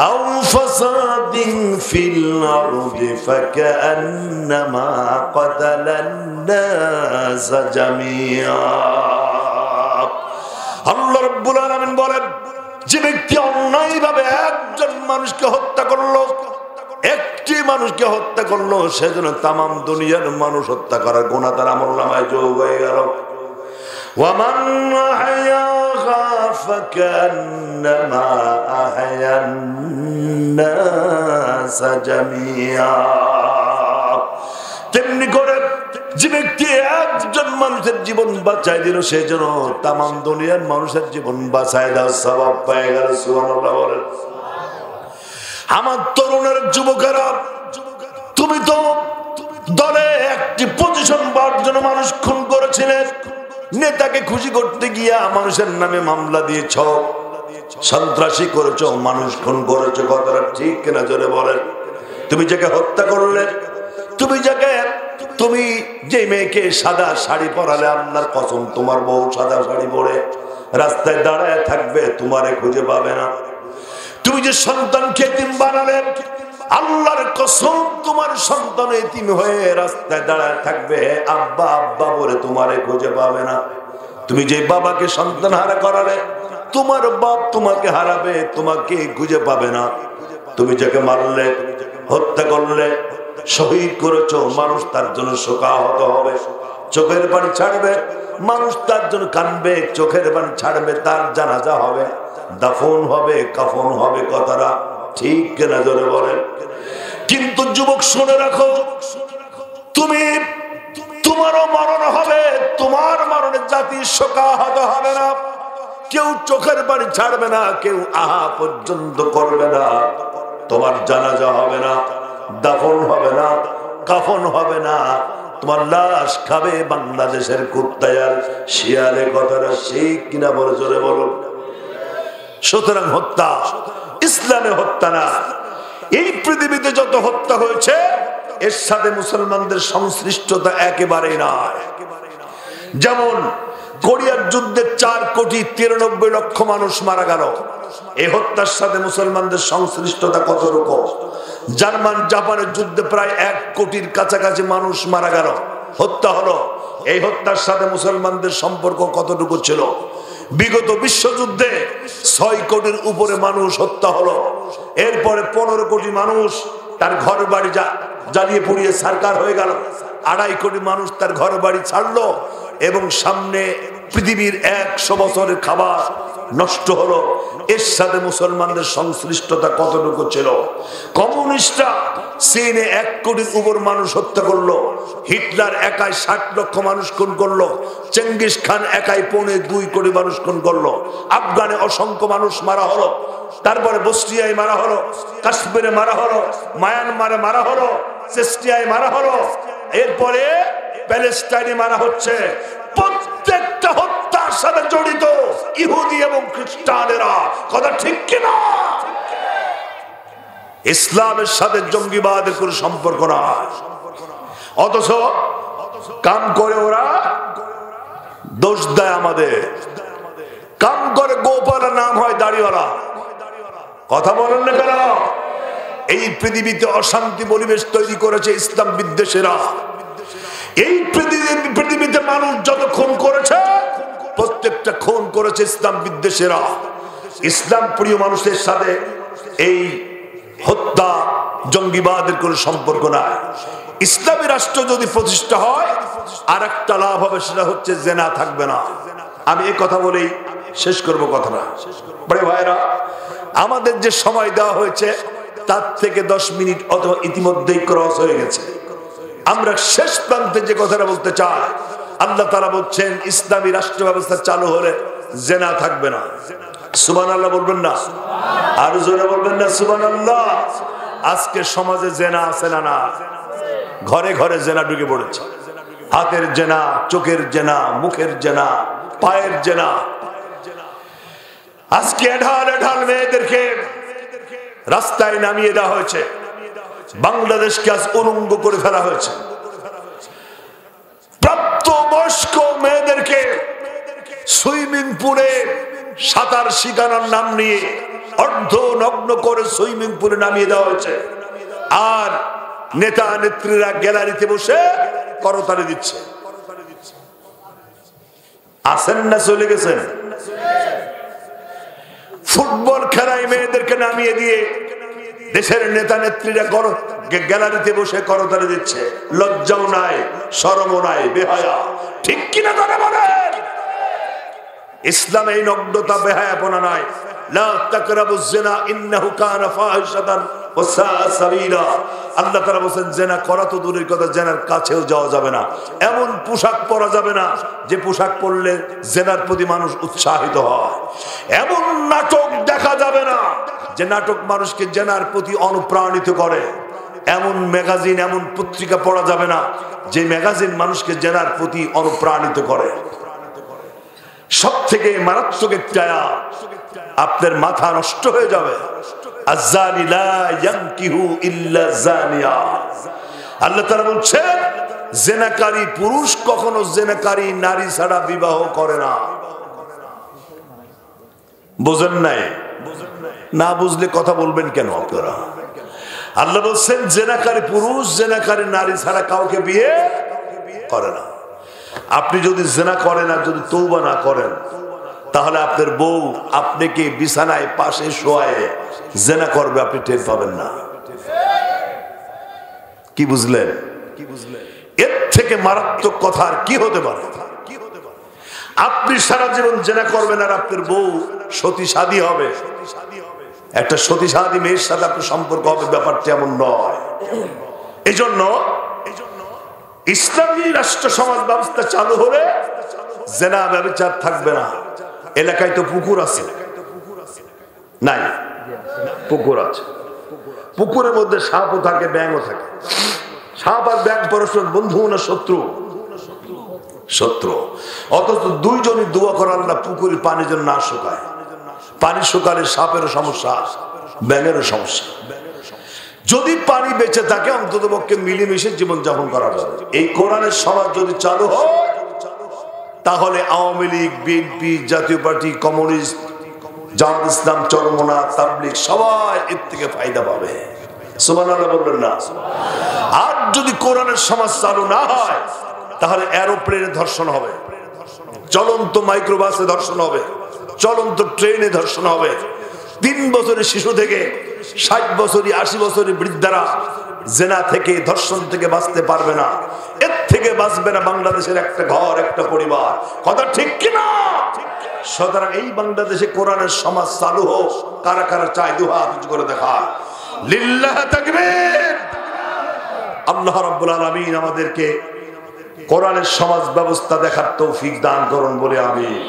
আও ফাসাদিন ফিল আরদি ফাকান্নামা কাতালান নাস জামিআ। আল্লাহ রাব্বুল আলামিন বলেন, যে ব্যক্তি অন্যায়ভাবে একজন মানুষকে হত্যা করলো, একটি মানুষকে হত্যা করলো, সেজন্য তামাম দুনিয়ার মানুষ হত্যা করার গুনাহ তার আমলনামায় যোগ হয়ে গেল। ওয়ামান আহইয়াহা ফাকান্নামা আহয়ান নাস জামিআ। তেমনি করে যে ব্যক্তি একজন মানুষের জীবন বাঁচাই দিল, সেজন্য তামাম দুনিয়ার মানুষের জীবন বাঁচাই দেওয়ার সওয়াব পেয়ে গেল। সুবহানাল্লাহ বলেন। আমার তরুণের যুবকেরা, তুমি তো দলে একটি পজিশন পাওয়ার জন্য মানুষ খুন করেছিলে, নেতাকে খুশি করতে গিয়া মানুষের নামে মামলা দিয়েছ, সন্ত্রাসী করেছো, মানুষ খুন করেছো। কথাটা ঠিক কিনা জোরে বলেন। তুমি যাকে হত্যা করলে, তুমি যে মেয়েকে সাদা শাড়ি পরালে, আল্লাহর কসম তোমার বউ সাদা শাড়ি পরে রাস্তায় দাঁড়ায় থাকবে, তোমারে খুঁজে পাবে না। তুমি যে সন্তানকে এতিম বানালে, আল্লাহর কসম তোমার সন্তান এতিম হয়ে রাস্তায় দাঁড়ায় থাকবে, আব্বা আব্বা বলে তোমারে খুঁজে পাবে না। তুমি যে বাবাকে সন্তান হারা করালে, তোমার বাপ তোমাকে হারাবে, তোমাকে খুঁজে পাবে না। তুমি যাকে মারলে, হত্যা করলে, শহীদ করেছো, মানুষ তার জন্য শোকাহত হবে, চোখের পানি ছাড়বে, মানুষ তার জন্য কাঁদবে, চোখের পানি ছাড়বে, তার জানাজা হবে, দাফন হবে, কাফন হবে। কথাটা ঠিক কিনা জোরে বলেন। কিন্তু যুবক শুনে রাখো, তোমারও মরণ হবে, তোমার মরণে জাতি শোকাহত হবে না, কেউ চোখের পানি ছাড়বে না, কেউ আহা পর্যন্ত করবে না, তোমার জানাজা হবে না, দাফন হবে না, কাফন হবে না, তোমার লাশ খাবে বাংলাদেশের কুত্তায় আর শিয়ালে। কথাটা ঠিক কিনা বলে জোরে বলুন। সুতরাং হত্যা ইসলামে হত্যা না। এই পৃথিবীতে যত হত্যা হয়েছে, এর সাথে মুসলমানদের সংশ্লিষ্টতা একেবারেই নাই। যেমন কোরিয়ার যুদ্ধে 4,93,00,000 মানুষ মারা গেল, এই হত্যার সাথে মুসলমানদের সংশ্লিষ্টতা কতটুকু? জার্মান জাপানের যুদ্ধে প্রায় 1 কোটির কাছাকাছি মানুষ মারা গেল, হত্যা হলো, এই হত্যার সাথে মুসলমানদের সম্পর্ক কতটুকু ছিল? বিগত বিশ্বযুদ্ধে 6 কোটির উপরে মানুষ হত্যা হলো, এরপরে 15 কোটি মানুষ তার ঘর বাড়ি জ্বালিয়ে পুড়িয়ে ছারখার হয়ে গেল, 2.5 কোটি মানুষ তার ঘর বাড়ি ছাড়লো, এবং সামনে পৃথিবীর 100 বছরের খাবার নষ্ট হলো। এর সাথে মুসলমানদের সংশ্লিষ্টতা কতটুকু ছিল? কমিউনিস্টরা চীনে 1 কোটির উপর মানুষ হত্যা করলো, হিটলার একাই 60 লক্ষ মানুষ খুন করলো, চেঙ্গিস খান একাই 1.25 কোটি মানুষ খুন করলো, আফগানে অসংখ্য মানুষ মারা হলো, তারপরে বসনিয়ায় মারা হলো, কাশ্মীরে মারা হলো, মায়ানমারে মারা হলো, চেচনিয়ায় মারা হলো, এরপরে প্যালেস্টাইনে মারা হচ্ছে। প্রত্যেকটা হত্যার সাথে জড়িত ইহুদি এবং খ্রিস্টানেরা। কথা ঠিক কিনা? ইসলামের সাথে জঙ্গিবাদের কোনো সম্পর্ক নাই, অথচ কাম করে ওরা দোষ দেয় আমাদের। কাম করে গোপালের নাম হয় দাড়িওয়ালা। কথা বলেন না কেন? এই পৃথিবীতে অশান্তি পরিবেশ তৈরি করেছে ইসলাম বিদ্বেষীরা। এই পৃথিবীতে মানুষ যত খুন করেছে, প্রত্যেকটা খুন করেছে ইসলাম বিদ্বেষীরা। ইসলাম প্রিয় মানুষের সাথে এই হত্যা জঙ্গিবাদের কোনো সম্পর্ক নাই। ইসলামী রাষ্ট্র যদি প্রতিষ্ঠা হয়, আর একটা লাভ হবে, সেটা হচ্ছে জেনা থাকবে না। আমি এই কথা বলেই শেষ করবো কথাটা। বড় ভাইরা, আমাদের যে সময় দেওয়া হয়েছে তার থেকে 10 মিনিট অথবা ইতিমধ্যেই ক্রস হয়ে গেছে। আমরা শেষ প্রান্তে যে কথাটা বলতে চাই, আল্লাহ তাআলা বলছেন ইসলামী রাষ্ট্র ব্যবস্থা চালু হলে জেনা থাকবে না। সুবহানাল্লাহ বলবেন না? আর জোরে বলবেন না সুবহানাল্লাহ? আজকে সমাজে জেনা আছে না? না, ঘরে ঘরে জেনা ঢুকে পড়েছে। হাতের জেনা, চোখের জেনা, মুখের জেনা, পায়ের জেনা। আজকে এঢাল এঢাল মেয়েদেরকে রাস্তায় নামিয়ে দেওয়া হয়েছে, বাংলাদেশকে আজ উলঙ্গ করে ফেলা হয়েছে। প্রাপ্তবয়স্ক মেয়েদেরকে সুইমিং পুলে সাঁতার শিখানোর নাম নিয়ে অর্ধ নগ্ন করে সুইমিং পুলে নামিয়ে দেওয়া হয়েছে, আর নেতা নেত্রীরা গ্যালারিতে বসে করতালি দিচ্ছে। আসেন না চলে গেছেন? ফুটবল খেলায় মেয়েদেরকে নামিয়ে দিয়ে দেশের নেতা নেত্রীরা গ্যালারিতে বসে করতালি দিচ্ছে। লজ্জাও নাই, শরমও নাই, বেহায়া। ঠিক কিনা তারা বলেন? ইসলামে এই নগ্নতা বেহায়াপনা নাই। লা তাকরাবুজ জিনা ইন্নাহু কানা ফাহিশাতান ওয়া সাআ সাবিলা। আল্লাহ তাআলা বলেন জিনা করা তো দূরের কথা, জিনার কাছেও যাওয়া যাবে না। এমন পোশাক পরা যাবে না যে পোশাক পরলে জিনার প্রতি মানুষ উৎসাহিত হয়। এমন নাটক দেখা যাবে না যে নাটক মানুষকে জিনার প্রতি অনুপ্রাণিত করে। এমন ম্যাগাজিন, এমন পত্রিকা পড়া যাবে না যে ম্যাগাজিন মানুষকে জিনার প্রতি অনুপ্রাণিত করে। সব থেকে মারাত্মক একটা আপনার মাথা নষ্ট হয়ে যাবে। আয-যানি লা ইয়ানকিহু ইল্লা যানিয়া। আল্লাহ তাআলা বলছেন জিনাকারী পুরুষ কখনো জিনাকারী নারী ছাড়া বিবাহ করে না। বুঝেন নাই? না বুঝলে কথা বলবেন কেন আপনারা? আল্লাহ বলছেন জিনাকারী পুরুষ জিনাকারী নারী ছাড়া কাউকে বিয়ে করে না। আপনি যদি জিনা করেন আর যদি তওবা না করেন, তাহলে আপনার বউ আপনাকে বিছানায় পাশে শোয়ায় জিনা করবে, আপনি টের পাবেন না। কি বুঝলেন? এর থেকে মারাত্মক কথা আর কি হতে পারে? আপনি সারা জীবন জিনা করবেন আর আপনার বউ সতী সাদী হবে। একটা সতী সাদী মেয়ের সাথে আপনার সম্পর্ক হবে, ব্যাপারটা এমন নয়। এজন্য ইসলামী রাষ্ট্র সমাজ ব্যবস্থা চালু হলে জিনা ব্যভিচার থাকবে না। এলাকায় তো পুকুর আছে, নাই? পুকুর আছে, পুকুরের মধ্যে সাপও থাকে, ব্যাঙও থাকে। সাপ আর ব্যাঙ পরস্পর বন্ধু না শত্রু? শত্রু। অথচ দুইজনই দোয়া করার না পুকুরের পানি যেন না শুকায়। পানি শুকালে সাপেরও সমস্যা, ব্যাঙেরও সমস্যা। যদি পানি বেঁচে থাকে অন্তত পক্ষে মিলেমিশে জীবনযাপন করা যাবে। এই কোরআনের সমাজ যদি চালু হয়, তাহলে আওয়ামী লীগ, বিএনপি, জাতীয় পার্টি, কমিউনিস্ট, জামাত ইসলাম, চরমনা, তাবলীগ সবাই এর থেকে ফায়দা পাবে। সুবহানাল্লাহ বলবেন না? আর যদি কোরআনের সমাজ চালু না হয়, তাহলে এরোপ্লেনে ধর্ষণ হবে, চলন্ত মাইক্রোবাসে ধর্ষণ হবে, চলন্ত ট্রেনে ধর্ষণ হবে। 3 বছরের শিশু থেকে 60 বছরই 80 বছরের বৃদ্ধারা জিনা থেকে, ধর্ষণ থেকে বাঁচতে পারবে না। এর থেকে বাঁচবে না বাংলাদেশের একটা ঘর, একটা পরিবার। কথা ঠিক কিনা? সুতরাং এই বাংলাদেশে কোরআনের সমাজ চালু হোক। কারা কারা চায় দুই হাত উঁচু করে দেখা? লিল্লাহ তাকবীর। আল্লাহ রাব্বুল আলামিন আমাদেরকে কোরআনের সমাজ ব্যবস্থা দেখার তৌফিক দান করুন বলে আমিন।